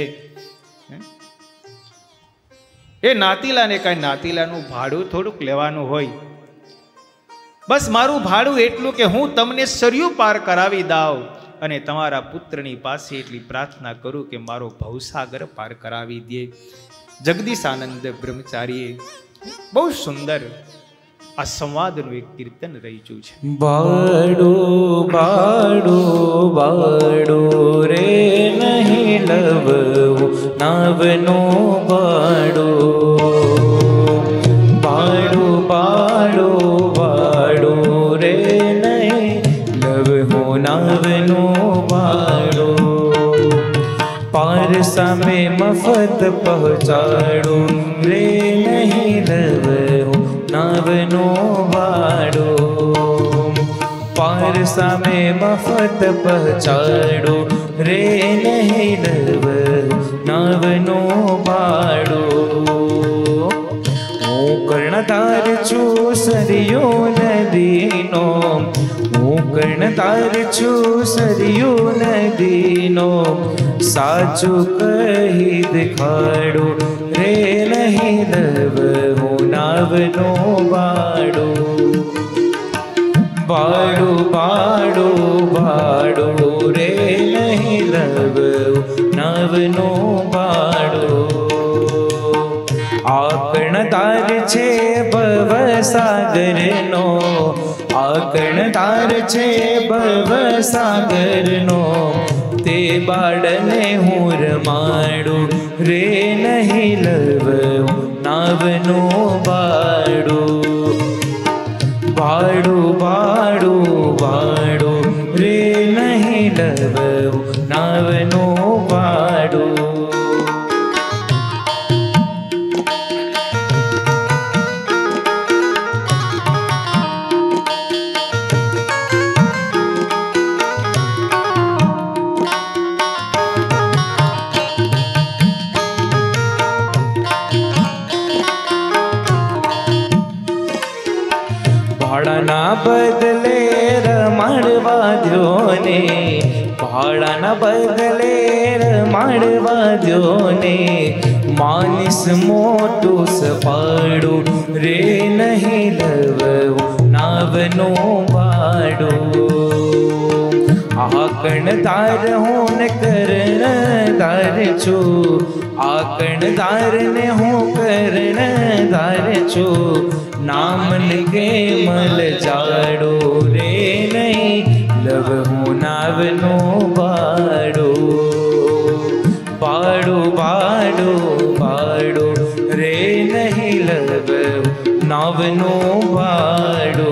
એ નાતીલાને કઈ નાતીલાનું ભાડું થોડુંક લેવાનું હોય? બસ મારું ભાડું એટલું કે હું તમને સરયુ પાર કરાવી દઉં અને તમારા પુત્રની પાસે એટલી પ્રાર્થના કરું કે મારો ભવસાગર પાર કરાવી દે. જગદીશ આનંદ બ્રહ્મચારીએ બહુ સુંદર આ સંવાદનું એક કીર્તન રચ્યું છે. બાડો બાડો બાડો રે નહીં લવવું નાવનો બાડો, બાડો બાડો બાડો રે નહીં લવવું નાવનો બાડો. પાર સામે મફત પહોંચાડું રે નહીં લવવું નાવનો બાડો. પાર સામે મફત પહોંચાડો રે નહીં લવ નાવનો બાડો. કર્ણધાર છું સરયુ નદીનો, સાચું કહી દેખાડું રે નહીં લવ હું નાવનો બાડો. બાડો બાડો બાડો રે નહીં લવ નાવનો બાડો. આકર્ણધાર છે ભવસાગરનો, આકર્ણધાર છે ભવસાગરનો, તે બાળને હું રમાડું રે નહીં લવ નાવનો બાડો. બાડો બાડો બાડો રે નહીં લવ નાવનો બાડો. ભાડાના બદલે રમાડવા દ્યો ને, ભાડાના બદલે રમાડવા દ્યો ને, માનસ મોટું સપાડું રે નહીં લવ નાવનો બાડો. આકર્ણધાર હું ને કર્ણધાર છું, આકર્ણધાર ને હું કર્ણધાર છું, નામન કે મલ જાડો રે નહીં લવ હું નાવનો બાડો. બાડો બાડો બાડો રે નહીં લવ નાવનો બાડો.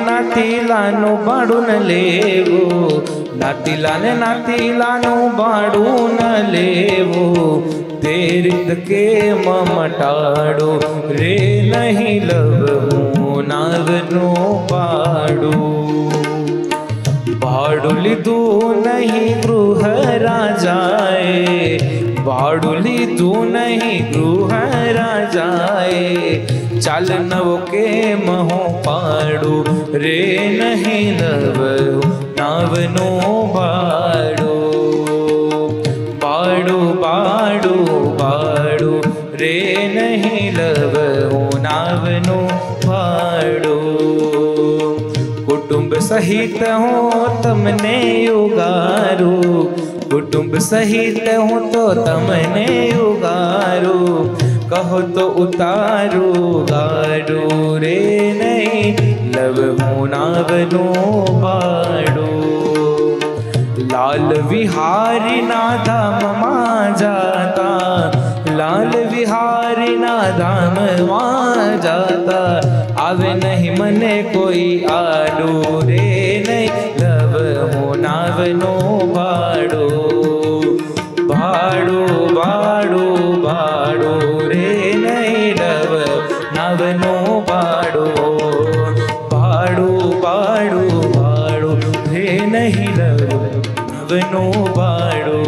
નાતીલાનું ભાડું ન લેવું, નાતીલાને નાતીલાનું ભાડું ન લેવું, તે રીત કે મટાડો રે નહીં લવ હું નાવનો બાડો. ભાડું લીધું નહીં ગૃહ રાજાએ, ભાડું લીધું નહીં ગૃહ રાજાએ, ચાલ નવો કેમ હું પાડું રે નહીં લવ નાવનો બાડો. બાડો બાડો બાડો રે નહીં લવ હું નાવનો બાડો. કુટુંબ સહિત હું તમને ઉગારું, કુટુંબ સહિત હું તો તમને ઉગારું, કહો તો ઉતારું ગાડું રે નહીં લવ હું નાવનો બાડો. લાલ વિહારીના ધામમાં જાતા, લાલ વિહારીના ધામમાં જાતા, આવે નહીં મને કોઈ આડું રે નહીં લવ હું નાવનો બાડો. ભાડો ભાડો ભાડો રે નહીં લવ નાવનો બાડો. ભાડો ભાડો ભાડો રે નહીં લવ નાવનો બાડો.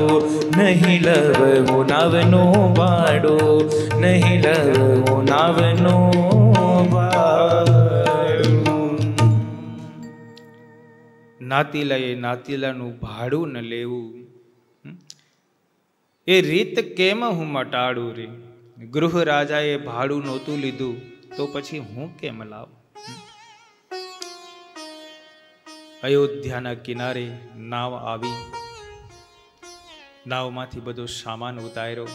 નહીં લવ નાવનો બાડો, નહીં લવ નાવનો બાડો. નાતીલાએ નાતીલાનું ભાડું ન લેવું, એ રીત કેમ હું મટાડું રે. ગૃહ રાજાએ ભાડું નહોતું લીધું તો પછી હું કેમ લાવું. અયોધ્યાના કિનારે નાવ આવી, નાવમાંથી બધો સામાન ઉતાર્યો.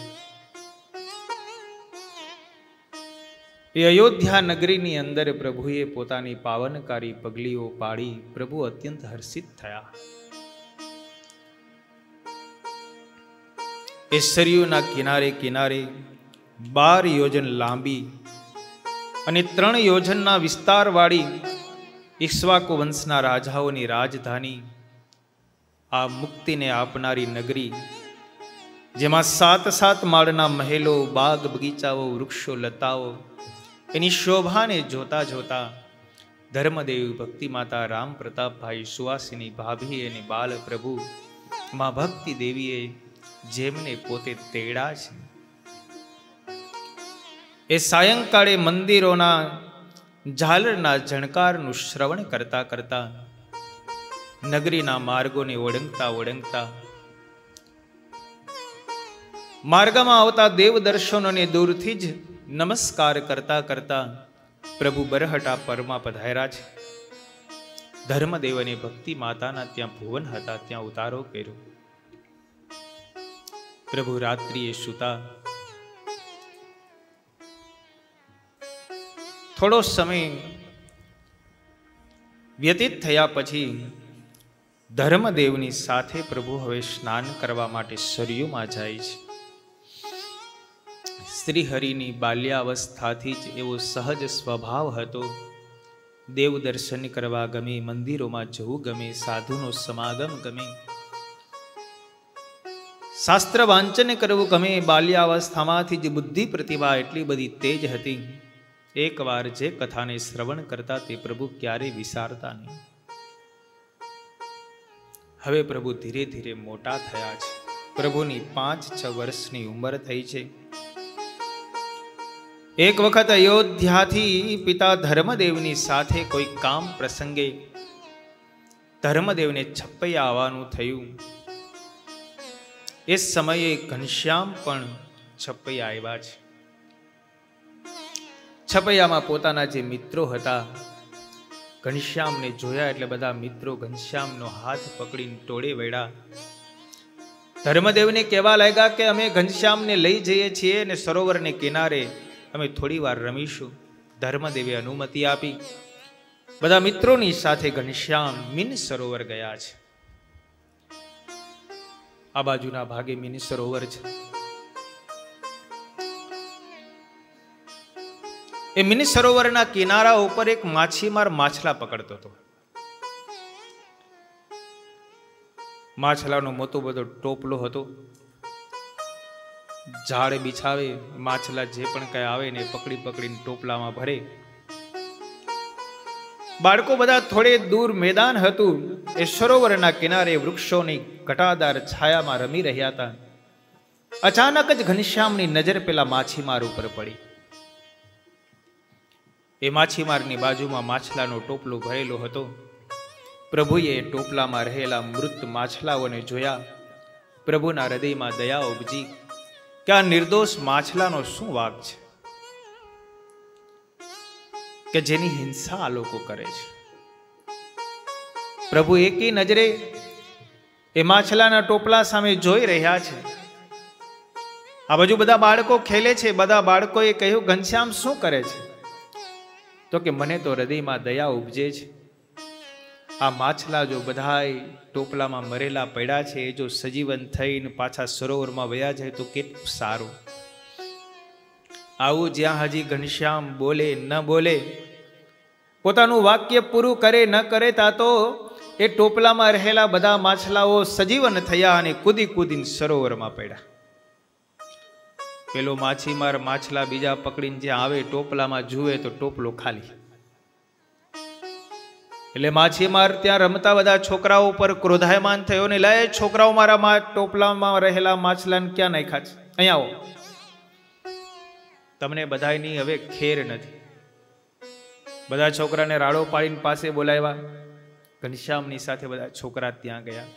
એ અયોધ્યા નગરીની અંદર પ્રભુએ પોતાની પાવનકારી પગલીઓ પાડી પ્રભુ અત્યંત હર્ષિત થયા. એ સરયુના કિનારે કિનારે 12 યોજન લાંબી અને 3 યોજનના વિસ્તારવાળી ઈક્ષ્વાકુ વંશના રાજાઓની રાજધાની, આ મુક્તિને આપનારી નગરી, જેમાં 7 માળના મહેલો, બાગ બગીચાઓ, વૃક્ષો લતાઓ, એની શોભાને જોતા જોતા ધર્મદેવ, ભક્તિ માતા, રામ પ્રતાપભાઈ, સુવાસિની ભાભી અને બાલ પ્રભુ મા ભક્તિ દેવીએ જેમને પોતે તેડા છે, એ સાયંકાળે મંદિરોના ઝાલરના ઝણકારનું શ્રવણ કરતા કરતા નગરીના માર્ગોને ઓળંગતા ઓળંગતા માર્ગમાં આવતા દેવ દર્શનોને દૂરથી જ નમસ્કાર કરતા કરતા પ્રભુ બરહટા પરમાં પધાર્યા છે. ધર્મદેવ અને ભક્તિ માતાના ત્યાં ભુવન હતા, ત્યાં ઉતારો કર્યો. પ્રભુ રાત્રિએ સૂતા. થોડો સમય વ્યતીત થયા પછી ધર્મદેવની સાથે પ્રભુ હવે સ્નાન કરવા માટે સરયુમાં જાય છે. શ્રી હરિની બાલ્યાવસ્થાથી જ એવો સહજ સ્વભાવ હતો. દેવ દર્શન કરવા ગમે, મંદિરોમાં જવું ગમે, સાધુનો સમાગમ ગમે, શાસ્ત્ર વાંચન કરવું ગમે. બાલ્યાવસ્થામાંથી જ બુદ્ધિ પ્રતિભા એટલી બધી તેજ હતી. એકવાર જે કથાને શ્રવણ કરતા તે પ્રભુ ક્યારેય વિસારતા નહીં. હવે પ્રભુ ધીરે ધીરે મોટા થયા છે. પ્રભુની 5-6 વર્ષની ઉંમર થઈ છે. એક વખત અયોધ્યાથી પિતા ધર્મદેવની સાથે કોઈ કામ પ્રસંગે ધર્મદેવને છપૈયા આવવાનું થયું. એ સમયે ઘનશ્યામ પણ છપૈયા આવ્યા છે. છપૈયામાં પોતાના જે મિત્રો હતા, ઘનશ્યામને જોયા એટલે બધા મિત્રો ઘનશ્યામનો હાથ પકડીને ટોળે વળ્યા. ધર્મદેવને કહેવા લાગ્યા કે અમે ઘનશ્યામને લઈ જઈએ છીએ અને સરોવરને કિનારે અમે થોડી વાર રમીશું. ધર્મદેવે અનુમતિ આપી. બધા મિત્રોની સાથે ઘનશ્યામ મીન સરોવર ગયા છે. આ બાજુના ભાગે મીન સરોવર છે. એ મીન સરોવરના કિનારા ઉપર એક માછીમાર માછલા પકડતો હતો. માછલાનો મોટો બધો ટોપલો હતો. ઝાડ બિછાવે, માછલા જે પણ કઈ આવે ને પકડી પકડીને ટોપલામાં ભરે. બાળકો બધા થોડે દૂર મેદાન હતું, એ સરોવરના કિનારે વૃક્ષોની ઘટાદાર છાયામાં રમી રહ્યા હતા. અચાનક જ ઘનશ્યામની નજર પેલા માછીમાર ઉપર પડી. એ માછીમારની બાજુમાં માછલાનો ટોપલો ભરેલો હતો. પ્રભુએ ટોપલામાં રહેલા મૃત માછલાઓને જોયા. પ્રભુના હૃદયમાં દયા ઉપજી કે આ નિર્દોષ માછલાનો શું વાંક છે કે જેની હિંસા આ લોકો કરે છે. પ્રભુ એકી નજરે એ માછલાના ટોપલા સામે જોઈ રહ્યા છે. આ બાજુ બધા બાળકો ખેલે છે. બધા બાળકોએ કહ્યું, ઘનશ્યામ શું કરે છે? તો કે મને તો હૃદયમાં દયા ઉપજે છે. આ માછલા જો બધાય ટોપલામાં મરેલા પડ્યા છે, એ જો સજીવન થઈને પાછા સરોવરમાં વયા જાય તો કેટલું સારું. આવું જ્યાં હજી ઘનશ્યામ બોલે ન બોલે, પોતાનું વાક્ય પૂરું કરે ન કરે, તા તો એ ટોપલામાં રહેલા બધા માછલાઓ સજીવન થયા અને કૂદી કૂદીને સરોવરમાં પડ્યા. પેલો માછીમાર માછલા બીજા પકડીને જ્યાં આવે ટોપલામાં જુએ તો ટોપલો ખાલી. એટલે માછીમાર ત્યાં રમતા બધા છોકરાઓ પર ક્રોધાયમાન થયો ને, લે છોકરાઓ મારા ટોપલામાં રહેલા માછલાને ક્યાં નાખ્યા છે? અહીંયા આવો, તમને બધાની હવે ખેર નથી. બધા છોકરાને રાડો પાડીને પાસે બોલાવ્યા. ઘનશ્યામની સાથે બધા છોકરા ત્યાં ગયા.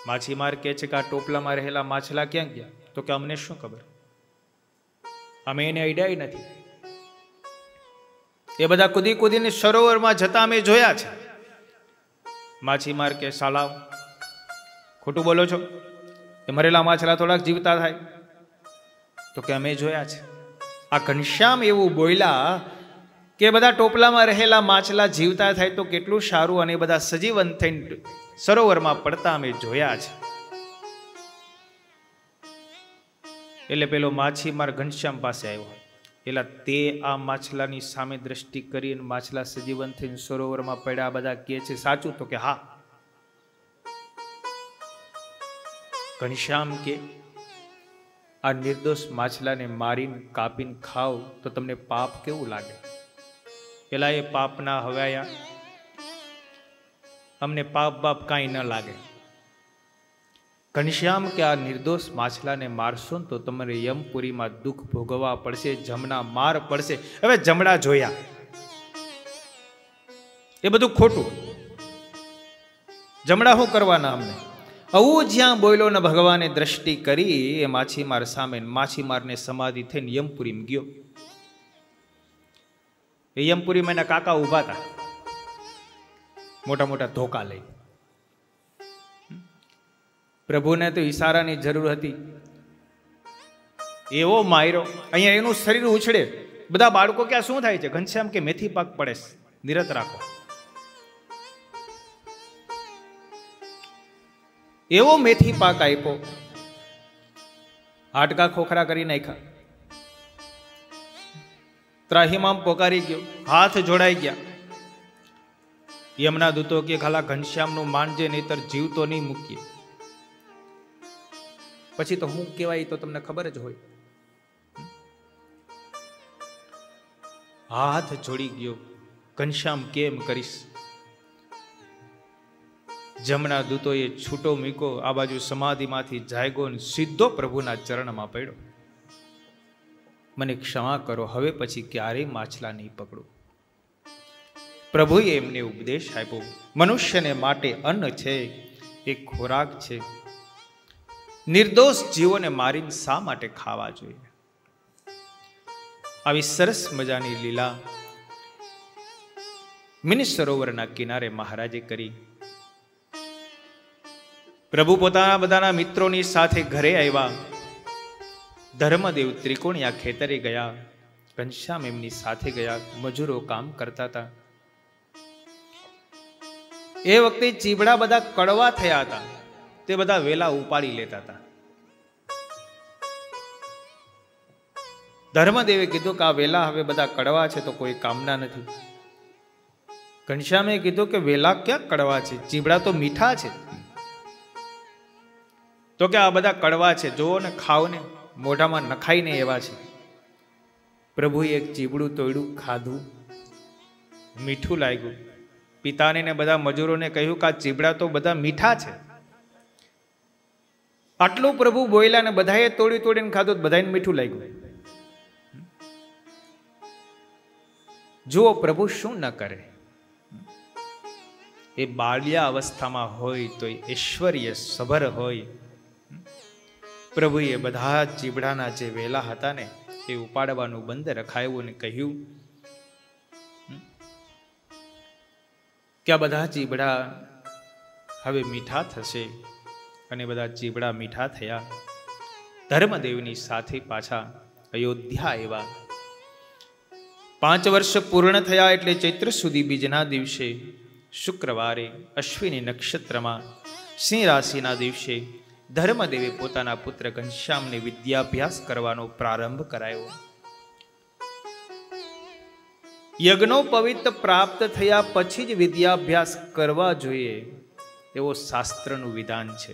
માછીમાર કહે છે કે આ ટોપલામાં રહેલા માછલા ક્યાં ગયા? તો કે અમને શું ખબર, અમે એને અડ્યા નથી. એ બધા કૂદી કૂદીને સરોવરમાં જતા અમે જોયા છે. માછીમાર કે સાલાવ, ખોટું બોલો છો, એ મરેલા માછલા થોડાક જીવતા થાય? તો કે અમે જોયા છે. આ ઘનશ્યામ એવું બોલ્યા કે બધા ટોપલામાં રહેલા માછલા જીવતા થાય તો કેટલું સારું, અને બધા સજીવન થઈને સરોવરમાં પડતા અમે જોયા છે. એટલે પેલો માછીમાર ઘનશ્યામ પાસે આવ્યો. એ પેલા તે આ માછલાની સામે દ્રષ્ટિ કરી અને માછલા સજીવન થઈને સરોવરમાં પડ્યા, બધા કહે છે સાચું? તો કે હા. ઘનશ્યામ કે આ નિર્દોષ માછલાને મારીને કાપીને ખાવ તો તમને પાપ કેવું લાગે? પેલા એ પાપના હવાયા, અમને પાપ બાપ કાંઈ ન લાગે. ઘનશ્યામ કે આ નિર્દોષ માછલાને મારશો તો તમારે યમપુરીમાં દુઃખ ભોગવવા પડશે, જમણા માર પડશે. હવે જમણા જોયા, એ બધું ખોટું. જમણા શું કરવાના અમને? આવું જ્યાં બોલ્યો ને ભગવાને દ્રષ્ટિ કરી એ માછીમાર સામે, માછીમારને સમાધિ થઈને યમપુરીમાં ગયો. એ યમપુરીમાં એના કાકા ઉભા હતા, મોટા મોટા ધોકા લઈ. પ્રભુને તો ઈશારાની જરૂર હતી, એવો માર્યો. અહીંયા એનું શરીર ઉછળે. બધા બાળકો કે આ શું થાય છે? ઘનશ્યામ કે મેથી પાક પડે, નિરત રાખો. એવો મેથી પાક આપ્યો, હાડકા ખોખરા કરી નાખ્યા. ત્રાહિમામ પોકારી ગયો, હાથ જોડાઈ ગયા. યમના દૂતો કે ખાલા ઘનશ્યામનું માનજે, નહીતર જીવતો નહીં મૂકીએ. પછી તો હું કહેવાય તો તમને ખબર જ હોય. હાથ જોડી ગયો, ઘનશ્યામ કેમ કરીશ? જમણા દૂતોએ છૂટો મૂકો, આ બાજુ સમાધિમાંથી જાગ્યો ને સીધો પ્રભુના ચરણમાં પડ્યો. મને ક્ષમા કરો, હવે પછી ક્યારેય માછલા નહીં પકડું. પ્રભુએ એમને ઉપદેશ આપ્યો, મનુષ્યને માટે અન્ન છે, એ ખોરાક છે. નિર્દોષ જીવોને મારીને શા માટે ખાવા જોઈએ? આવી સરસ મજાની લીલા મિની સરોવરના કિનારે મહારાજે કરી. પ્રભુ પોતાના બધાના મિત્રોની સાથે ઘરે આવ્યા. ધર્મદેવ ત્રિકોણિયા ખેતરે ગયા, ઘનશ્યામ એમની સાથે ગયા. મજૂરો કામ કરતા હતા. એ વખતે ચીબડા બધા કડવા થયા હતા, તે બધા વેલા ઉપાડી લેતા હતા. ધર્મદેવે કીધું કે આ વેલા હવે બધા કડવા છે તો કોઈ કામના નથી. ઘનશ્યામે કીધું કે વેલા ક્યાં કડવા છે, ચીબડા તો મીઠા છે. તો કે આ બધા કડવા છે, જોવો ને, ખાઓ ને, મોઢામાં નખાઈને એવા છે. પ્રભુએ એક ચીબડું તોડ્યું, ખાધું, મીઠું લાગ્યું. પિતાને ને બધા મજૂરોને કહ્યું કે આ ચીબડા તો બધા મીઠા છે. આટલું પ્રભુ બોલ્યા ને બધાએ તોડી તોડીને ખાધું, બધાને મીઠું લાગ્યું. જુઓ પ્રભુ શું ન કરે. એ બાળ્યા અવસ્થામાં હોય તો ઐશ્વર્ય સભર હોય. પ્રભુએ બધા ચીબડાના જે વેલા હતા ને એ ઉપાડવાનું બંધ રખાયું અને કહ્યું કે આ બધા ચીબડા હવે મીઠા થશે. અને બધા ચીબડા મીઠા થયા. ધર્મદેવની સાથે પાછા અયોધ્યા આવ્યા. 5 વર્ષ પૂર્ણ થયા એટલે ચૈત્ર સુધી બીજના દિવસે શુક્રવારે અશ્વિની નક્ષત્રમાં સિંહ રાશિના દિવસે ધર્મદેવે પોતાના પુત્ર ઘનશ્યામને વિદ્યાભ્યાસ કરવાનો પ્રારંભ કરાયો. યજ્ઞો પવિત્ર પ્રાપ્ત થયા પછી જ વિદ્યાભ્યાસ કરવા જોઈએ એવો શાસ્ત્રનું વિધાન છે.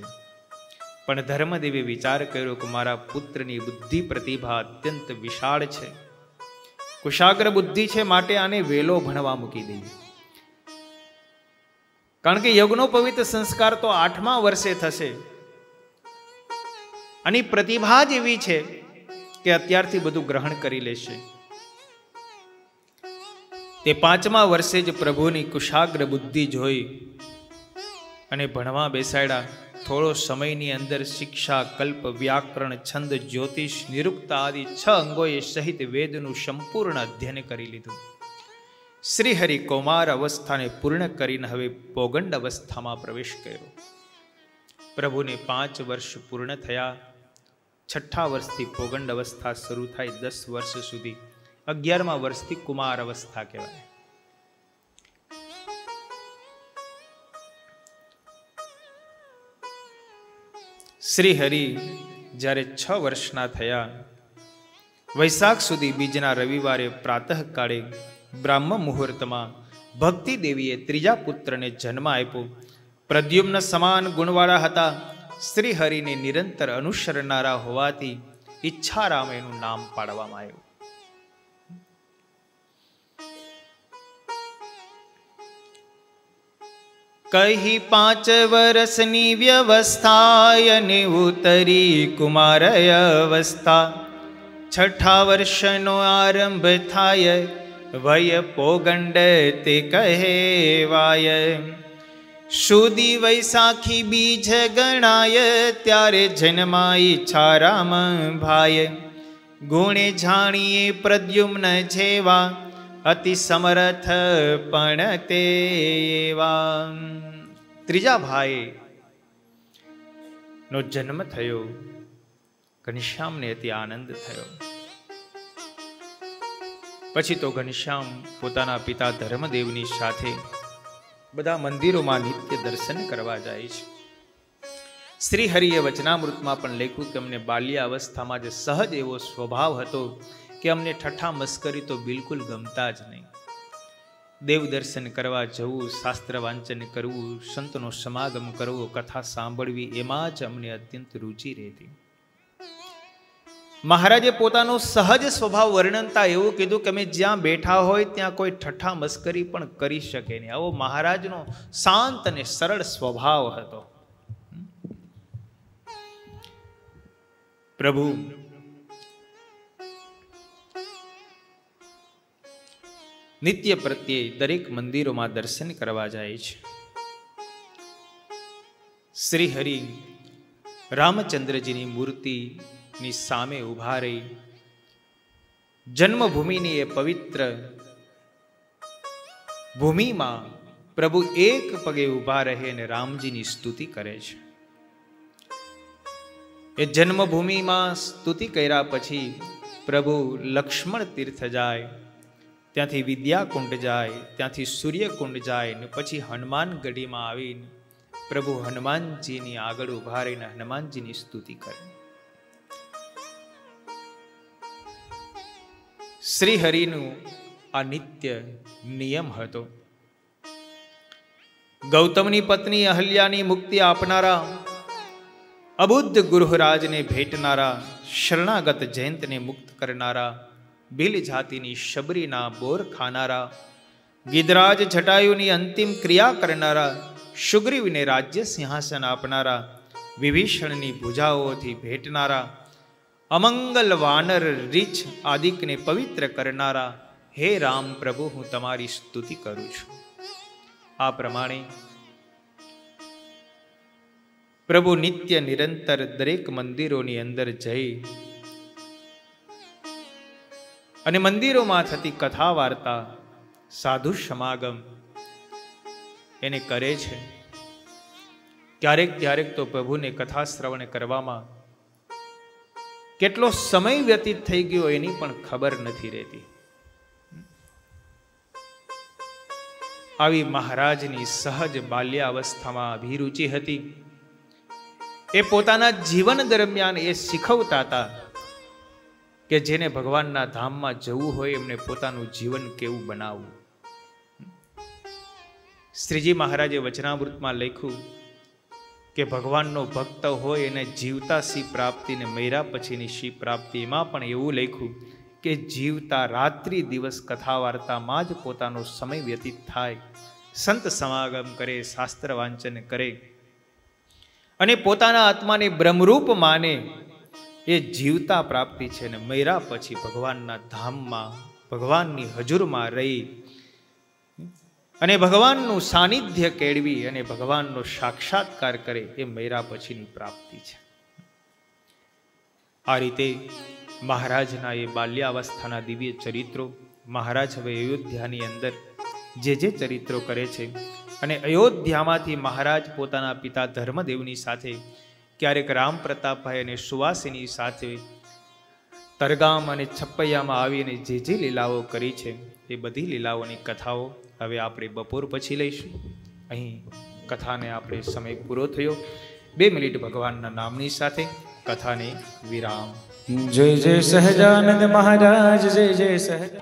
પણ ધર્મદેવે વિચાર કર્યો કે મારા પુત્રની બુદ્ધિ પ્રતિભા અત્યંત વિશાળ છે, કુશાગ્ર બુદ્ધિ છે, માટે આને વેલો ભણવા મૂકી દઈએ. કારણ કે યજ્ઞોપવિત સંસ્કાર તો 8મા વર્ષે થશે. અને પ્રતિભા જ એવી છે કે અત્યારથી બધું ગ્રહણ કરી લેશે. તે 5મા વર્ષે જ પ્રભુની કુશાગ્ર બુદ્ધિ જોઈ અને ભણવા બેસાડ્યા. થોડો સમયની અંદર શિક્ષા, કલ્પ, વ્યાકરણ, છંદ, જ્યોતિષ, નિરુક્તા આદિ 6 અંગોએ સહિત વેદનું સંપૂર્ણ અધ્યયન કરી લીધું. શ્રી હરિ કૌમાર અવસ્થાને પૂર્ણ કરીને હવે પોગંડ અવસ્થામાં પ્રવેશ કર્યો. પ્રભુને 5 વર્ષ પૂર્ણ થયા. 6ઠા વર્ષથી પોગંડ અવસ્થા શરૂ થાય. 10 વર્ષ સુધી 11મા વર્ષથી કુમાર અવસ્થા કહેવાય. શ્રી હરિ જ્યારે 6 વર્ષના થયા વૈશાખ સુધી બીજના રવિવારે પ્રાતઃકાળે બ્રાહ્મ મુહૂર્તમાં ભક્તિ દેવીએ ત્રીજા પુત્રને જન્મ આપ્યો. પ્રદ્યુમ્ન સમાન ગુણવાળા હતા. શ્રી હરિને નિરંતર અનુસરનારા હોવાથી ઈચ્છારામ એનું નામ પાડવામાં આવ્યું. કહી 5 વર્ષની વ્યવસ્થા અને ઉતરી કુમાર અવસ્થા. 6ઠા વર્ષનો આરંભ થાય વય પોગંડ તે કહેવાય. સુધી વૈશાખી બીજ ગણાય ત્યારે જન્મા ઈચ્છારામ ભાય. ગુણે જાણીએ પ્રદ્યુમ્ન જેવા અતિ સમર્થ પણ તેવા. ત્રીજા ભાઈ નો જન્મ થયો. ઘનશ્યામને અતિ આનંદ થયો. પછી તો ઘનશ્યામ પોતાના પિતા ધર્મદેવની સાથે બધા મંદિરોમાં નિત્ય દર્શન કરવા જાય છે. શ્રી હરિએ વચનામૃતમાં પણ લખ્યું કે અમને બાલ્ય અવસ્થામાં જે સહજ એવો સ્વભાવ હતો કે અમને ઠઠ્ઠા મસ્કરી તો બિલકુલ ગમતા જ નહીં. દેવ દર્શન કરવા જવું, શાસ્ત્ર વાંચન કરવું, સંતનો સમાગમ કરવો, કથા સાંભળવી, એમાં જ અમને અત્યંત રુચિ રહેતી. મહારાજે પોતાનો સહજ સ્વભાવ વર્ણનતા એવું કીધું કે અમે જ્યાં બેઠા હોય ત્યાં કોઈ ઠઠ્ઠા મસ્કરી પણ કરી શકે નહીં. આવો મહારાજનો શાંત અને સરળ સ્વભાવ હતો. પ્રભુ નિત્ય પ્રત્યે દરેક મંદિરોમાં દર્શન કરવા જાય છે. શ્રી હરિ રામચંદ્રજીની મૂર્તિની સામે ઉભા રહી જન્મભૂમિની એ પવિત્ર ભૂમિમાં પ્રભુ એક પગે ઉભા રહે અને રામજીની સ્તુતિ કરે છે. એ જન્મભૂમિમાં સ્તુતિ કર્યા પછી પ્રભુ લક્ષ્મણ તીર્થ જાય, ત્યાંથી વિદ્યાકુંડ જાય, ત્યાંથી સૂર્યકુંડ જાય ને પછી હનુમાન ગઢીમાં આવીને પ્રભુ હનુમાનજીની આગળ ઉભા રહીને હનુમાનજીની સ્તુતિ કરે. શ્રી હરિનું આ નિત્ય નિયમ હતો. ગૌતમની પત્ની અહલ્યાની મુક્તિ આપનારા, અબુદ્ધ ગૃહરાજને ભેટનારા, શરણાગત જયંતને મુક્ત કરનારા, ભીલ જાતિની શબરીના બોર ખાનારા, ગિદરાજ જટાયુની અંતિમ ક્રિયા કરનારા, સુગ્રીવને રાજ્ય સિંહાસન આપનારા, વિભીષણની ભુજાઓથી ભેટનારા, અમંગલ વાનર રીછ આદિકને પવિત્ર કરનારા, હે રામ પ્રભુ હું તમારી સ્તુતિ કરું છું. આ પ્રમાણે પ્રભુ નિત્ય નિરંતર દરેક મંદિરોની અંદર જઈ અને મંદિરોમાં થતી કથા વાર્તા, સાધુ સમાગમ એને કરે છે. ક્યારેક ક્યારેક તો પ્રભુને કથા શ્રવણ કરવામાં કેટલો સમય વ્યતીત થઈ ગયો એની પણ ખબર નથી રહેતી. આવી મહારાજની સહજ બાલ્યાવસ્થામાં અભિરુચિ હતી. એ પોતાના જીવન દરમિયાન એ શીખવતા હતા કે જેને ભગવાનના ધામમાં જવું હોય એમને પોતાનું જીવન કેવું બનાવવું. શ્રીજી મહારાજે વચનામૃતમાં લખ્યું કે ભગવાનનો ભક્ત હોય એને જીવતા શી પ્રાપ્તિ ને મર્યા પછીની શી પ્રાપ્તિ. એમાં પણ એવું લખ્યું કે જીવતા રાત્રિ દિવસ કથા વાર્તામાં જ પોતાનો સમય વ્યતીત થાય, સંત સમાગમ કરે, શાસ્ત્ર વાંચન કરે અને પોતાના આત્માને બ્રહ્મરૂપ માને, એ જીવતા પ્રાપ્તિ છે. ને મર્યા પછી ભગવાનના ધામમાં ભગવાનની હજુરમાં રહી અને ભગવાનનું સાનિધ્ય કેળવી અને ભગવાનનો સાક્ષાત્કાર કરે, એ મર્યા પછીની પ્રાપ્તિ છે. આ રીતે મહારાજના એ બાલ્યાવસ્થાના દિવ્ય ચરિત્રો મહારાજ હવે અયોધ્યાની અંદર જે ચરિત્રો કરે છે. અને અયોધ્યામાંથી મહારાજ પોતાના પિતા ધર્મદેવની સાથે, ક્યારેક રામ પ્રતાપભાઈ અને સુવાસિની સાથે તરગામ અને છપૈયામાં આવીને જે લીલાઓ કરી છે એ બધી લીલાઓની કથાઓ હવે આપણે બપોર પછી લઈશું. અહીં કથાને આપણે સમય પૂરો થયો. 2 મિનિટ ભગવાનના નામની સાથે કથાને વિરામ. जय जय सहजानंद महाराज जय जय सहज